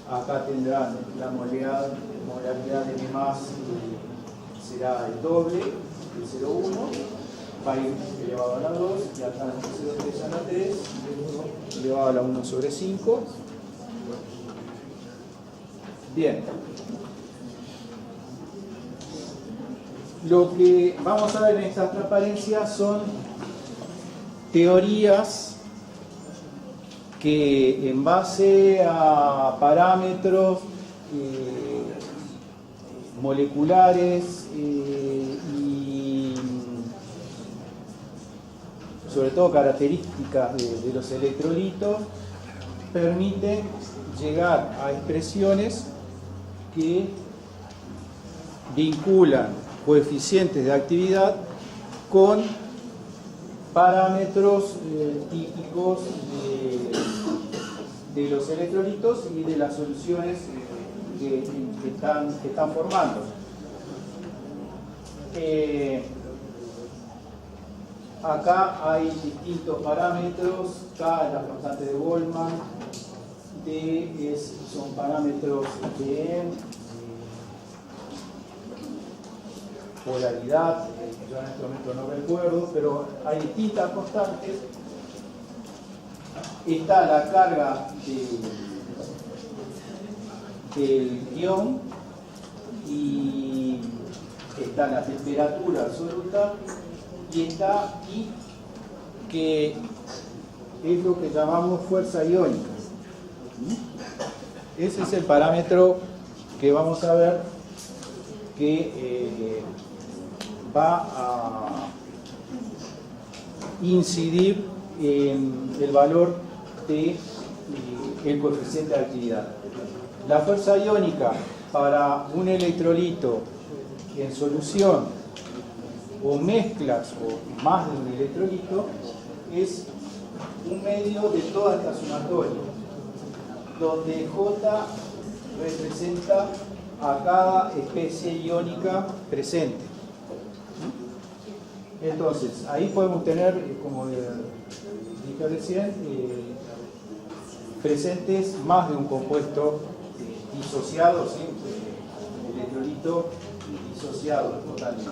acá tendrán la molaridad de M más será el doble, el 0,1, va a ir elevado a la 2, y acá el 0,3 a la 3, elevado a la 1 sobre 5. Bien. Lo que vamos a ver en estas transparencias son teorías que en base a parámetros moleculares y sobre todo características de los electrolitos permiten llegar a expresiones que vinculan coeficientes de actividad con parámetros típicos de los electrolitos y de las soluciones que están formando. Acá hay distintos parámetros. K es la constante de Boltzmann, D son parámetros de polaridad, yo en este momento no recuerdo, pero hay distintas constantes está la carga del ion y está la temperatura absoluta y está I, que es lo que llamamos fuerza iónica. Ese es el parámetro que vamos a ver que va a incidir en el valor del coeficiente de actividad. La fuerza iónica para un electrolito en solución o mezclas o más de un electrolito es un medio de toda esta sumatoria, donde J representa a cada especie iónica presente. Entonces, ahí podemos tener, como dije recién, presentes más de un compuesto disociado, ¿sí? El electrolito disociado totalmente.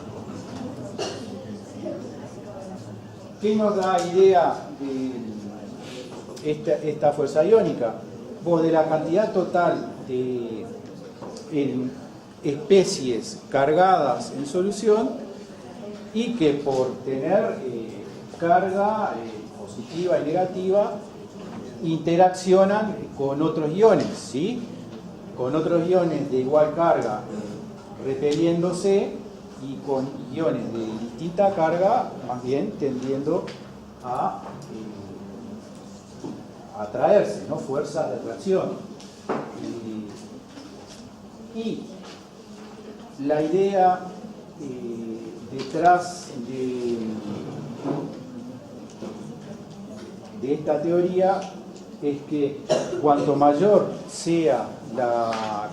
¿Qué nos da idea de esta fuerza iónica? Bueno, de la cantidad total de especies cargadas en solución y que por tener carga positiva y negativa interaccionan con otros iones, ¿sí? Con otros iones de igual carga repeliéndose y con iones de distinta carga más bien tendiendo a atraerse, ¿no? Fuerzas de atracción. Y la idea detrás de esta teoría es que cuanto mayor sea la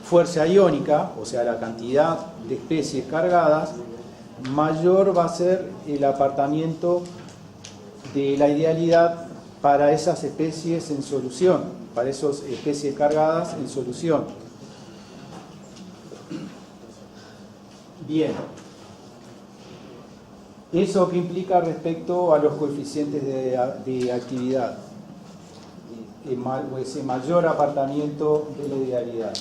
fuerza iónica, o sea la cantidad de especies cargadas, mayor va a ser el apartamiento de la idealidad para esas especies en solución, para esas especies cargadas en solución. Bien. ¿Eso qué implica respecto a los coeficientes de actividad? Ese mayor apartamiento de la idealidad.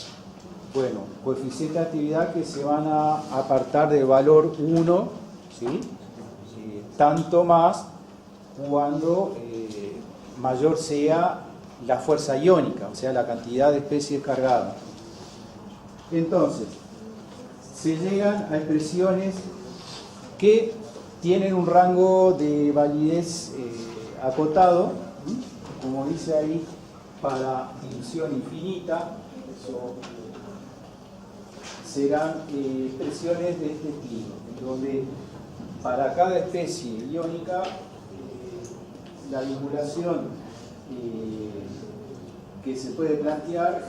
Bueno, coeficientes de actividad que se van a apartar del valor 1, ¿sí? Tanto más cuando mayor sea la fuerza iónica, o sea, la cantidad de especies cargadas. Entonces, se llegan a expresiones que tienen un rango de validez acotado, como dice ahí, para dilución infinita. Eso serán expresiones de este estilo, donde para cada especie iónica la vinculación que se puede plantear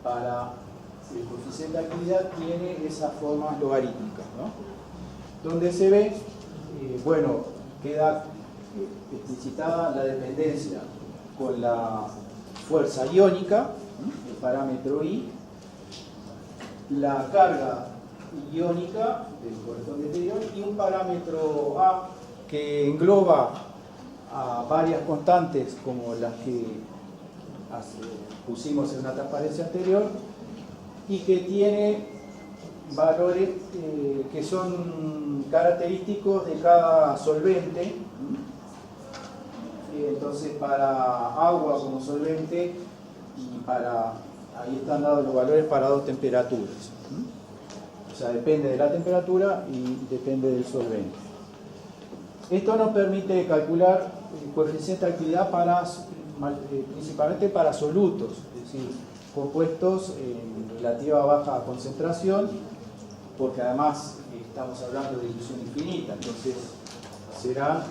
para el coeficiente de actividad tiene esas formas logarítmicas, ¿no? Donde se ve, bueno, queda explicitada la dependencia con la fuerza iónica, el parámetro I, la carga iónica del correspondiente ion y un parámetro A que engloba a varias constantes como las que pusimos en una transparencia anterior y que tiene valores que son característicos de cada solvente. Entonces para agua como solvente y para, ahí están dados los valores para dos temperaturas. O sea, depende de la temperatura y depende del solvente. Esto nos permite calcular el coeficiente de actividad principalmente para solutos, es decir, compuestos en relativa baja concentración, porque además estamos hablando de dilución infinita, entonces será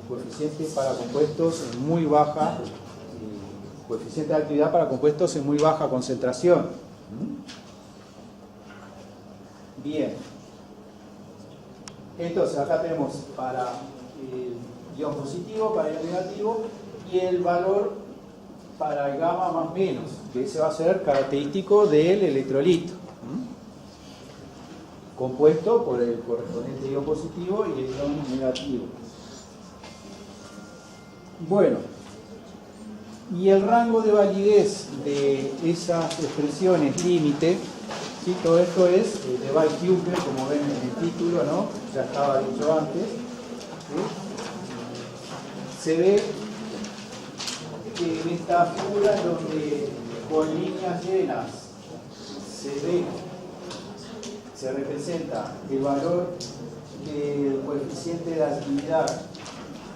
coeficiente para compuestos en muy baja, coeficiente de actividad para compuestos en muy baja concentración. Bien. Entonces acá tenemos para el ion positivo, para el ion negativo y el valor para el gamma más menos, que ese va a ser característico del electrolito, compuesto por el correspondiente ion positivo y el ion negativo. Bueno, y el rango de validez de esas expresiones límite, ¿sí? Todo esto es de Weisshaupt, como ven en el título, ¿no? Ya estaba dicho antes. ¿Sí? Se ve que en esta figura donde con líneas llenas se representa el valor del coeficiente de actividad.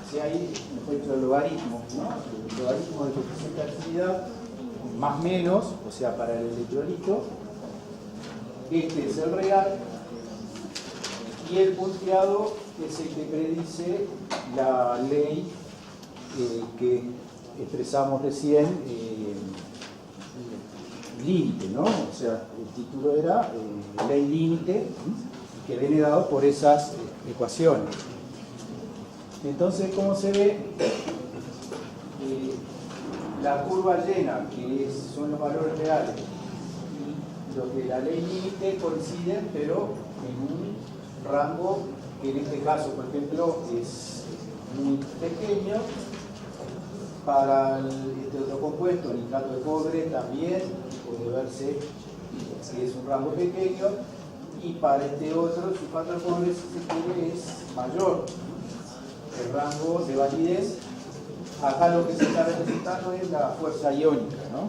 Si hay, mejor dicho, el logaritmo, ¿no? El logaritmo del coeficiente de actividad, más menos, o sea, para el electrolito. Este es el real. Y el punteado es el que predice la ley que expresamos recién, límite, ¿no? O sea, el título era ley límite, que viene dado por esas ecuaciones. Entonces, como se ve, la curva llena, que son los valores reales, y los de la ley límite coinciden, pero en un rango que en este caso, por ejemplo, es muy pequeño. Para este otro compuesto, el nitrato de cobre, también puede verse que es un rango pequeño, y para este otro, el sulfato de cobre, si se quiere, es mayor. El rango de validez, acá lo que se está representando es la fuerza iónica, ¿no?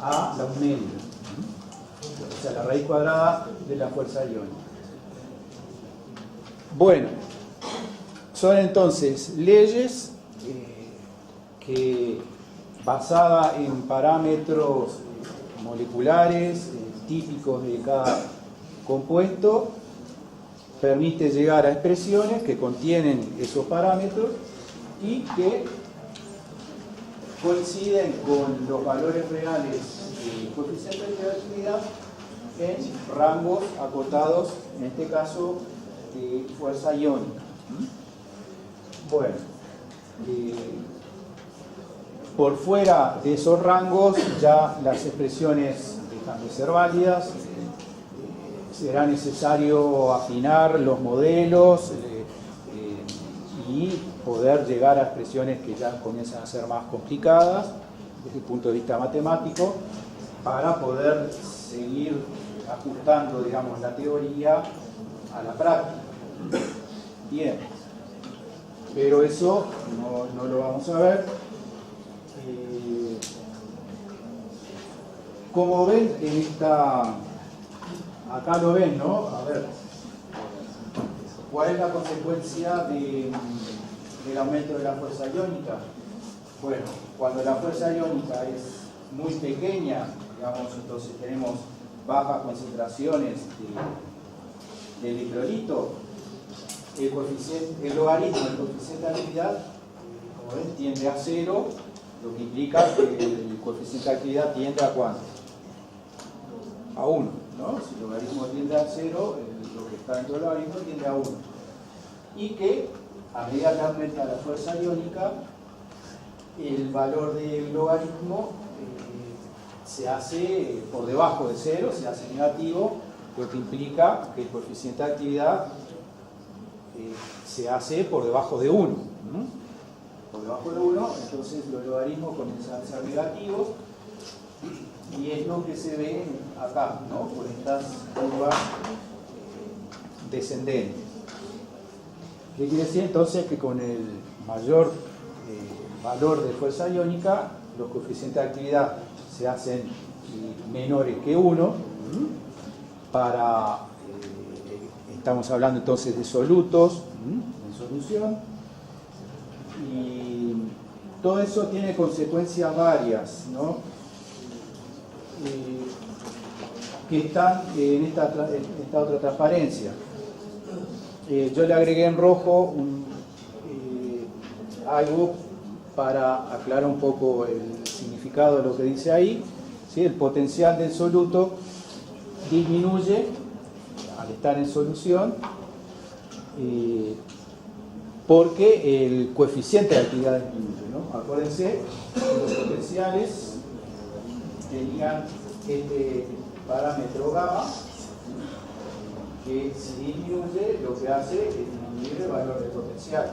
A la media, o sea, la raíz cuadrada de la fuerza iónica. Bueno, son entonces leyes que, basada en parámetros moleculares típicos de cada compuesto, permite llegar a expresiones que contienen esos parámetros y que coinciden con los valores reales del coeficiente de actividad en rangos acotados, en este caso de fuerza iónica. Bueno, por fuera de esos rangos ya las expresiones dejan de ser válidas. Será necesario afinar los modelos y poder llegar a expresiones que ya comienzan a ser más complicadas desde el punto de vista matemático, para poder seguir ajustando, digamos, la teoría a la práctica. Bien, pero eso no lo vamos a ver. Como ven en esta... Acá lo ven, ¿no? A ver, ¿cuál es la consecuencia del aumento de la fuerza iónica? Bueno, cuando la fuerza iónica es muy pequeña, digamos, entonces tenemos bajas concentraciones de electrolito, el logaritmo del coeficiente de actividad, como ven, tiende a 0, lo que implica que el coeficiente de actividad tiende a ¿cuánto? A 1, ¿no? Si el logaritmo tiende a 0, lo que está dentro del logaritmo tiende a 1. Y que a medida que aumenta la fuerza iónica, el valor del logaritmo se hace por debajo de 0, se hace negativo, lo que implica que el coeficiente de actividad se hace por debajo de 1. Por debajo de 1, entonces los logaritmos comienzan a ser negativos, y es lo que se ve acá, ¿no? Por estas curvas descendentes. ¿Qué quiere decir entonces? Que con el mayor valor de fuerza iónica, los coeficientes de actividad se hacen menores que 1. Estamos hablando entonces de solutos en solución, y todo eso tiene consecuencias varias, ¿no? Que están en esta otra transparencia. Yo le agregué en rojo algo para aclarar un poco el significado de lo que dice ahí, ¿sí? El potencial del soluto disminuye al estar en solución, porque el coeficiente de actividad disminuye, ¿no? Acuérdense que los potenciales tenían este parámetro gamma, que si disminuye, lo que hace es disminuir el valor del potencial.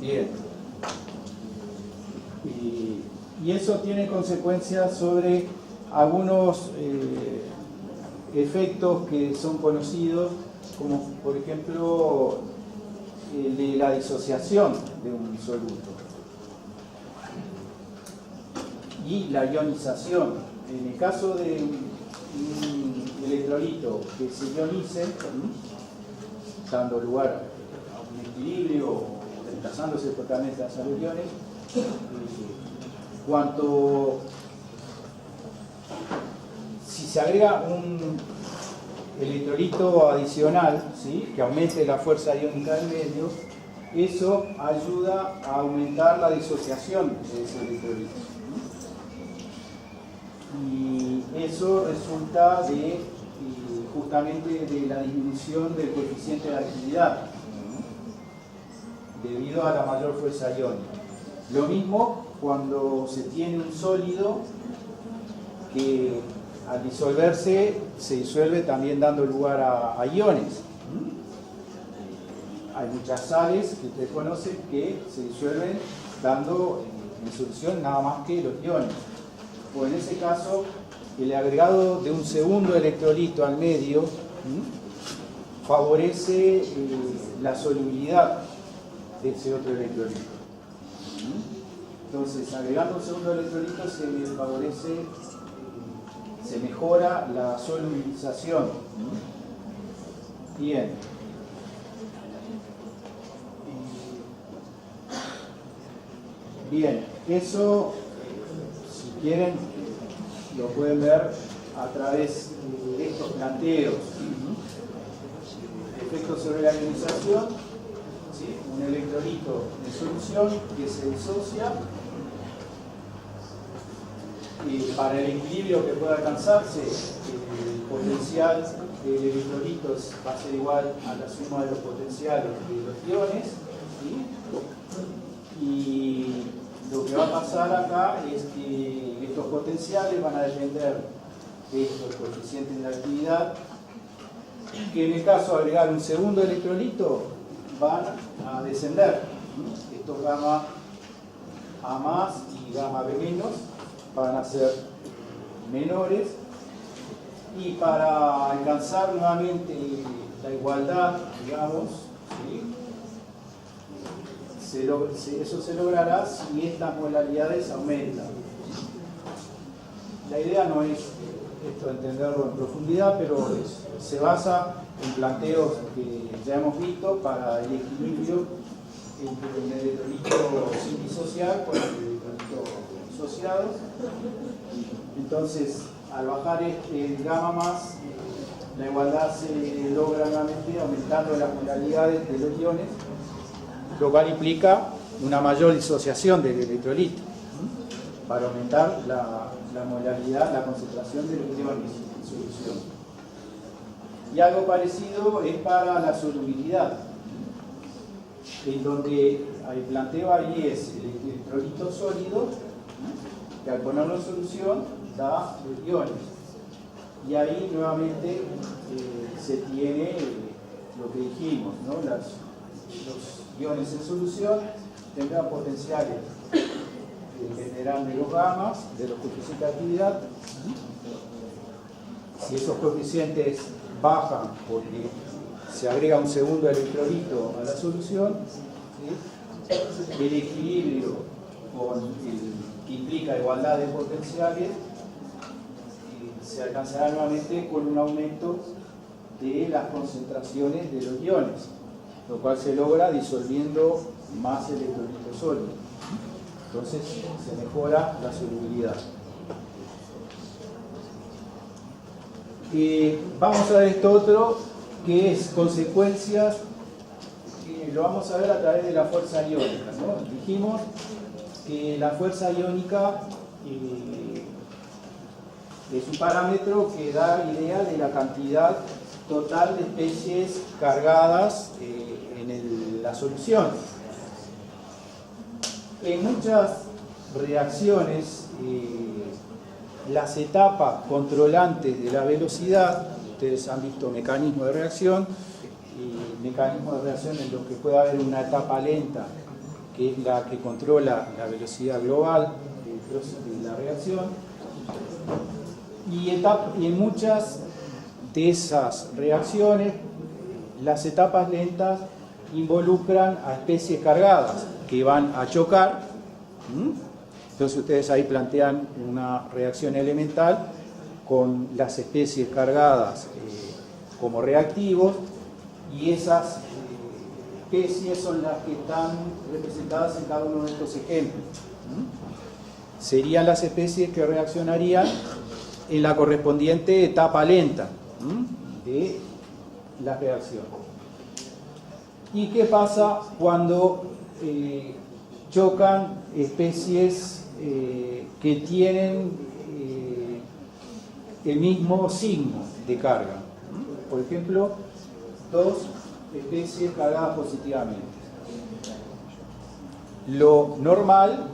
Bien. Y eso tiene consecuencias sobre algunos efectos que son conocidos, como por ejemplo el de la disociación de un soluto y la ionización. En el caso de un electrolito que se ionice, dando lugar a un equilibrio o reemplazándose totalmente las aluviones, si se agrega un electrolito adicional, ¿sí?, que aumente la fuerza iónica del medio, eso ayuda a aumentar la disociación de ese electrolito. Y eso resulta justamente de la disminución del coeficiente de actividad debido a la mayor fuerza iónica. Lo mismo cuando se tiene un sólido que al disolverse se disuelve también dando lugar a iones. Hay muchas sales que ustedes conocen que se disuelven dando en solución nada más que los iones. O en ese caso, el agregado de un segundo electrolito al medio favorece la solubilidad de ese otro electrolito. Entonces, agregando un segundo electrolito se favorece, se mejora la solubilización. Bien. Bien, eso, si quieren, lo pueden ver a través de estos planteos. Efectos sobre la ionización, ¿sí? Un electrolito de solución que se disocia. Y para el equilibrio que pueda alcanzarse, el potencial del electrolito va a ser igual a la suma de los potenciales de los iones, ¿sí? Y lo que va a pasar acá es que estos potenciales van a depender de estos coeficientes de actividad, que en el caso de agregar un segundo electrolito van a descender. Estos gamma A más y gamma B menos van a ser menores, y para alcanzar nuevamente la igualdad, digamos, ¿sí? Eso se logrará si estas polaridades aumentan. La idea no es esto entenderlo en profundidad, pero se basa en planteos que ya hemos visto para el equilibrio entre el electrolito sin disociar con el electrolito disociado. Entonces, al bajar el gamma más, la igualdad se logra nuevamente aumentando las polaridades de los iones, lo cual implica una mayor disociación del electrolito para aumentar la molaridad, la concentración de los iones en solución. Y algo parecido es para la solubilidad, en donde el planteo ahí es el electrolito sólido, que al ponerlo en solución da los iones. Y ahí nuevamente se tiene lo que dijimos, ¿no? Los iones en solución tendrán potenciales que dependerán de los gamas, de los coeficientes de actividad. Si esos coeficientes bajan porque se agrega un segundo electrolito a la solución, ¿sí? El equilibrio que implica igualdad de potenciales se alcanzará nuevamente con un aumento de las concentraciones de los iones, lo cual se logra disolviendo más electrolito sólido. Entonces se mejora la solubilidad. Vamos a ver esto otro, que es consecuencias, lo vamos a ver a través de la fuerza iónica, ¿no? Dijimos que la fuerza iónica es un parámetro que da idea de la cantidad total de especies cargadas en la solución. En muchas reacciones, las etapas controlantes de la velocidad, ustedes han visto mecanismos de reacción, mecanismo de reacción en los que puede haber una etapa lenta, que es la que controla la velocidad global de la reacción, y en muchas de esas reacciones las etapas lentas involucran a especies cargadas que van a chocar. Entonces ustedes ahí plantean una reacción elemental con las especies cargadas como reactivos, y esas especies son las que están representadas en cada uno de estos ejemplos. Serían las especies que reaccionarían en la correspondiente etapa lenta de la reacción. ¿Y qué pasa cuando chocan especies que tienen el mismo signo de carga? Por ejemplo, dos especies cargadas positivamente. Lo normal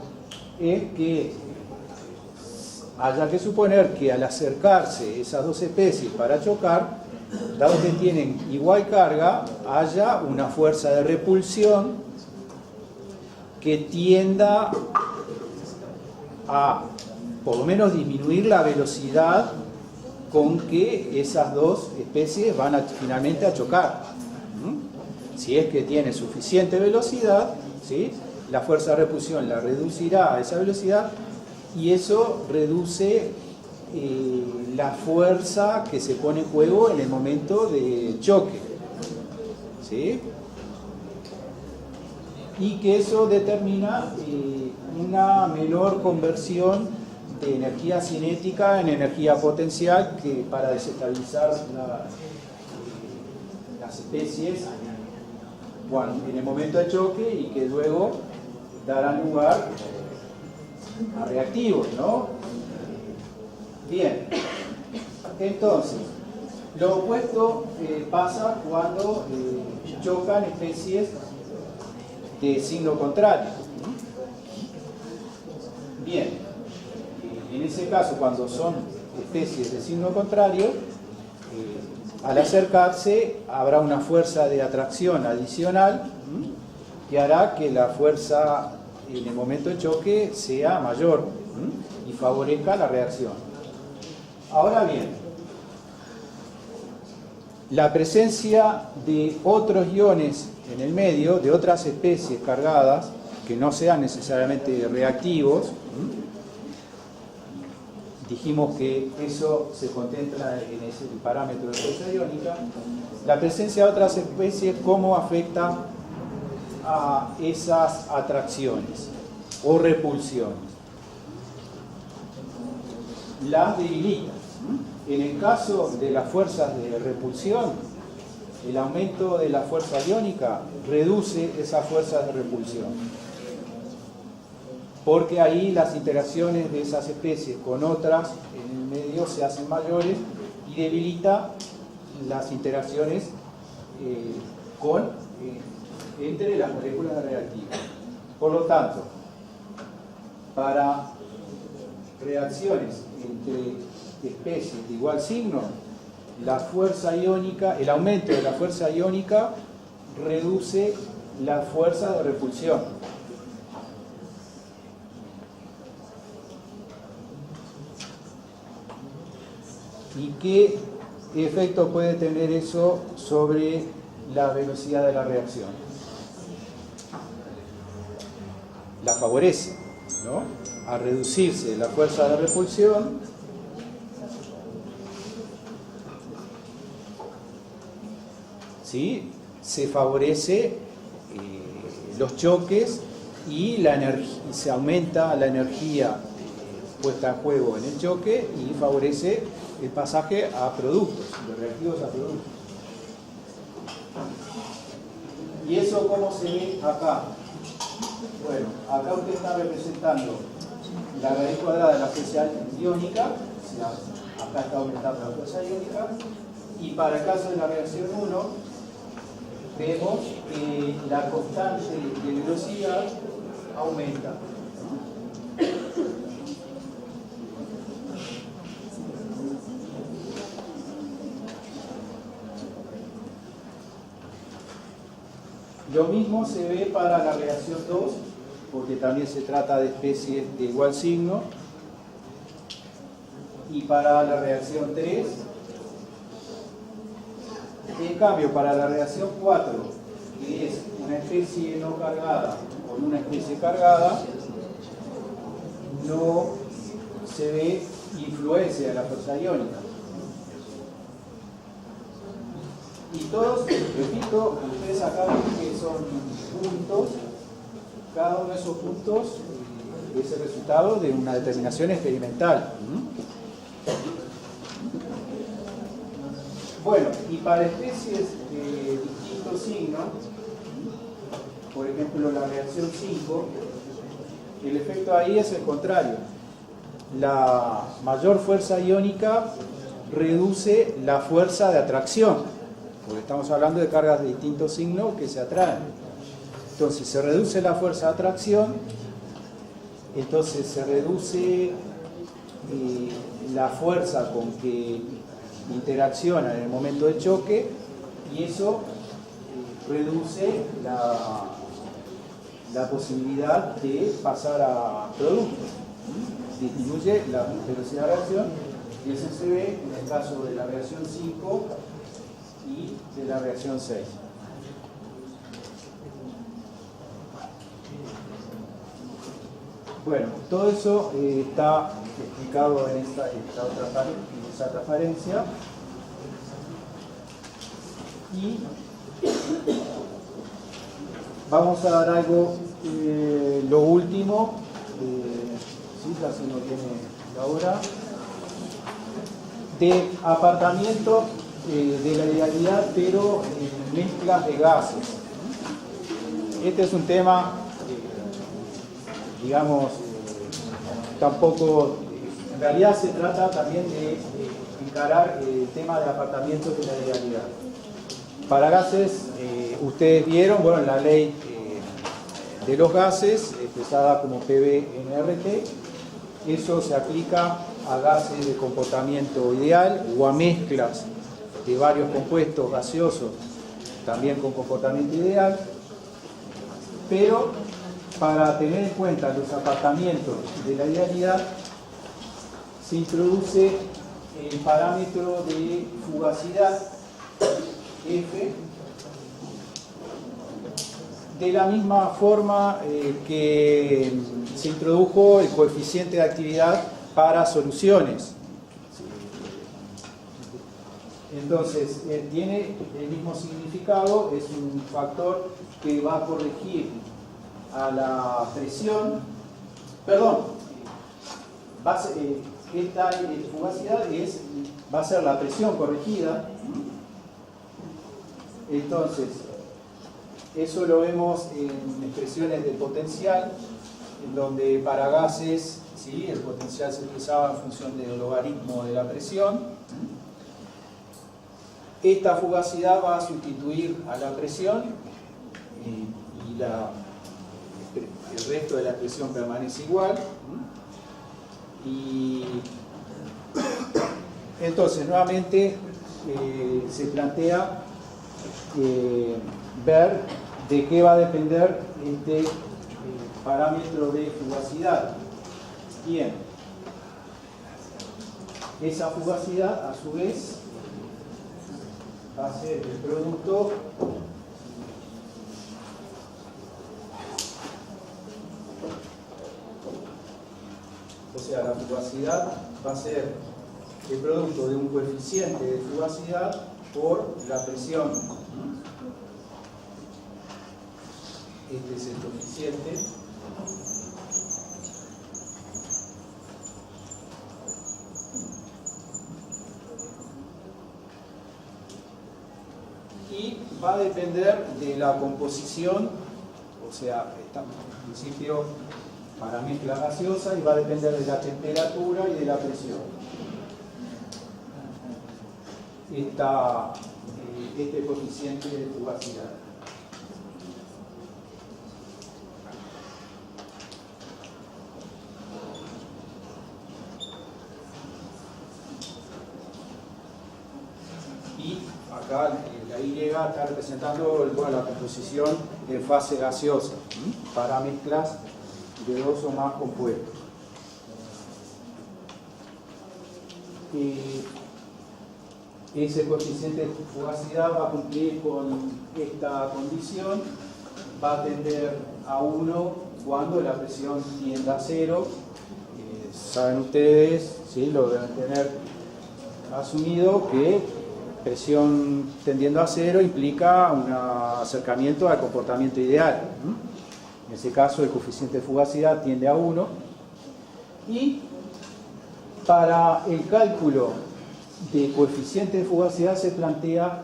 es que haya que suponer que al acercarse esas dos especies para chocar, dado que tienen igual carga, haya una fuerza de repulsión que tienda a, por lo menos, disminuir la velocidad con que esas dos especies van finalmente a chocar. Si es que tiene suficiente velocidad, ¿sí?, la fuerza de repulsión la reducirá a esa velocidad, y eso reduce la fuerza que se pone en juego en el momento de choque, ¿sí? Y que eso determina una menor conversión de energía cinética en energía potencial, que para desestabilizar las especies en el momento de choque, y que luego darán lugar a reactivos, ¿no? Bien, entonces, lo opuesto pasa cuando chocan especies de signo contrario. Bien, en ese caso, cuando son especies de signo contrario, al acercarse habrá una fuerza de atracción adicional que hará que la fuerza en el momento de choque sea mayor y favorezca la reacción. Ahora bien, la presencia de otros iones en el medio, de otras especies cargadas, que no sean necesariamente reactivos, dijimos que eso se contempla en ese parámetro de fuerza iónica. La presencia de otras especies, ¿cómo afecta a esas atracciones o repulsiones? Las debilita. En el caso de las fuerzas de repulsión, el aumento de la fuerza iónica reduce esas fuerzas de repulsión, porque ahí las interacciones de esas especies con otras en el medio se hacen mayores, y debilita las interacciones entre las moléculas reactivas. Por lo tanto, para reacciones entre especies de igual signo, la fuerza iónica, el aumento de la fuerza iónica reduce la fuerza de repulsión. ¿Y qué efecto puede tener eso sobre la velocidad de la reacción? La favorece, ¿no? A reducirse la fuerza de repulsión, ¿sí?, se favorece los choques y se aumenta la energía puesta en juego en el choque, y favorece el pasaje a productos, de reactivos a productos. ¿Y eso cómo se ve acá? Bueno, acá usted está representando la raíz cuadrada de la fuerza iónica, o sea, acá está aumentando la fuerza iónica, y para el caso de la reacción 1, vemos que la constante de velocidad aumenta. Lo mismo se ve para la reacción 2, porque también se trata de especies de igual signo. Y para la reacción 3, en cambio, para la reacción 4, que es una especie no cargada con una especie cargada, no se ve influencia de la fuerza iónica. Y todos, repito, ustedes acá ven que son puntos, cada uno de esos puntos es el resultado de una determinación experimental. Bueno, y para especies de distinto signo, por ejemplo la reacción 5, el efecto ahí es el contrario. La mayor fuerza iónica reduce la fuerza de atracción, porque estamos hablando de cargas de distinto signo que se atraen. Entonces se reduce la fuerza de atracción, entonces se reduce la fuerza con que interacciona en el momento de choque, y eso reduce la posibilidad de pasar a productos. Disminuye la velocidad de reacción, y eso se ve en el caso de la reacción 5 y de la reacción 6. Bueno, todo eso está explicado en esta otra transparencia. Y vamos a dar algo, lo último, ¿sí? Ya se nos viene la hora, de apartamiento de la idealidad, pero en mezclas de gases. Este es un tema, digamos, tampoco, en realidad se trata también de encarar el tema de apartamiento de la idealidad. Para gases, ustedes vieron, bueno, la ley de los gases, expresada como PV-nRT, eso se aplica a gases de comportamiento ideal o a mezclas de varios compuestos gaseosos, también con comportamiento ideal, pero para tener en cuenta los apartamientos de la idealidad, se introduce el parámetro de fugacidad, F, de la misma forma que se introdujo el coeficiente de actividad para soluciones. Entonces, tiene el mismo significado, es un factor que va a corregir a la presión, esta fugacidad va a ser la presión corregida. Entonces, eso lo vemos en expresiones del potencial, en donde para gases, ¿sí?, el potencial se expresaba en función del logaritmo de la presión. Esta fugacidad va a sustituir a la presión y el resto de la expresión permanece igual. Y entonces, nuevamente, se plantea ver de qué va a depender este parámetro de fugacidad. Bien, esa fugacidad a su vez va a ser el producto la fugacidad va a ser el producto de un coeficiente de fugacidad por la presión. Este es el coeficiente. Y va a depender de la composición, o sea, estamos en principio para mezcla gaseosa, y va a depender de la temperatura y de la presión. Este coeficiente de fugacidad. y acá la Y está representando la composición en fase gaseosa para mezclas de dos o más compuestos. Ese coeficiente de fugacidad va a cumplir con esta condición, va a tender a 1 cuando la presión tienda a 0. Saben ustedes, ¿sí? Lo deben tener asumido, que presión tendiendo a 0 implica un acercamiento al comportamiento ideal. En ese caso el coeficiente de fugacidad tiende a 1, y para el cálculo de coeficiente de fugacidad se plantea,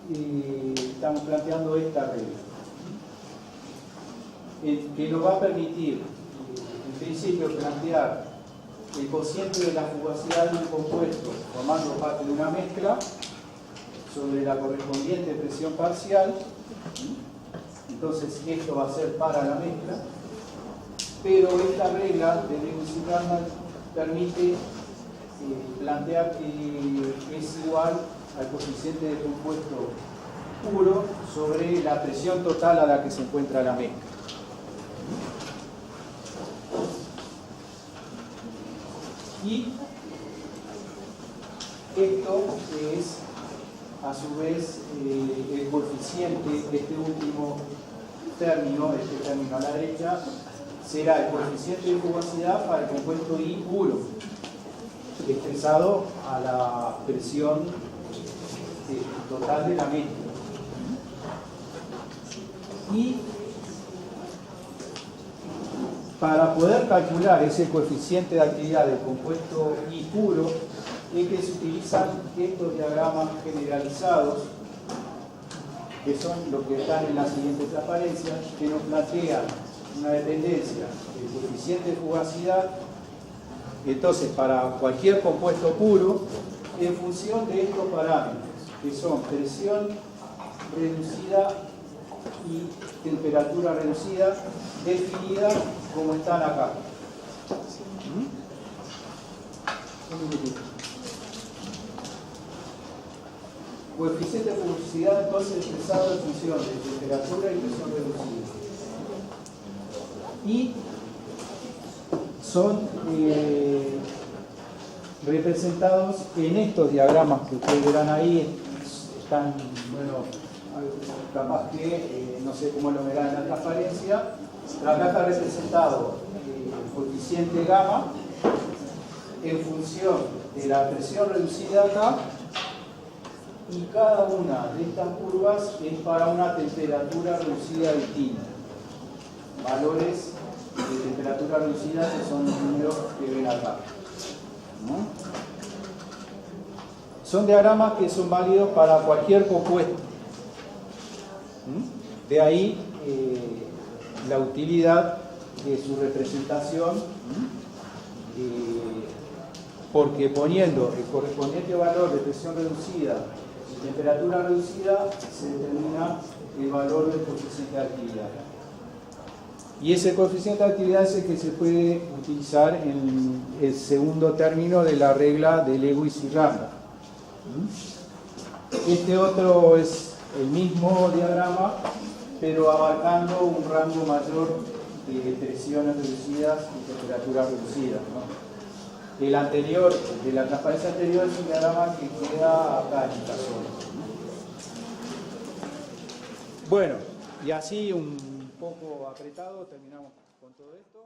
estamos planteando esta regla, que nos va a permitir, en principio, plantear el cociente de la fugacidad de un compuesto formando parte de una mezcla sobre la correspondiente presión parcial. Entonces esto va a ser para la mezcla, pero esta regla de Lewis-Carnot permite plantear que es igual al coeficiente de compuesto puro sobre la presión total a la que se encuentra la mezcla. Y esto es a su vez el coeficiente, este último término, este término a la derecha, será el coeficiente de fugacidad para el compuesto I puro, expresado a la presión total de la mezcla. Y para poder calcular ese coeficiente de actividad del compuesto I puro, es que se utilizan estos diagramas generalizados, que son los que están en la siguiente transparencia, que nos plantean una dependencia del coeficiente de fugacidad. Entonces, para cualquier compuesto puro, en función de estos parámetros, que son presión reducida y temperatura reducida, definidas como están acá. Coeficiente de fugacidad, entonces, expresado en función de temperatura y presión reducida. Y son representados en estos diagramas que ustedes verán ahí. Están, bueno, capaz que, no sé cómo lo verán en la transparencia, pero acá está representado el coeficiente gamma en función de la presión reducida acá, y cada una de estas curvas es para una temperatura reducida distinta. Valores de temperatura reducida que son los números que ven acá. Son diagramas que son válidos para cualquier compuesto. De ahí la utilidad de su representación, porque poniendo el correspondiente valor de presión reducida y temperatura reducida se determina el valor del coeficiente de actividad. Y ese coeficiente de actividad es el que se puede utilizar en el segundo término de la regla de Lewis y Carnot. Este otro es el mismo diagrama, pero abarcando un rango mayor de presiones reducidas y temperaturas reducidas, ¿no? El anterior, de la transparencia anterior, es un diagrama que queda acá en esta zona. Bueno, y así un poco apretado terminamos con todo esto.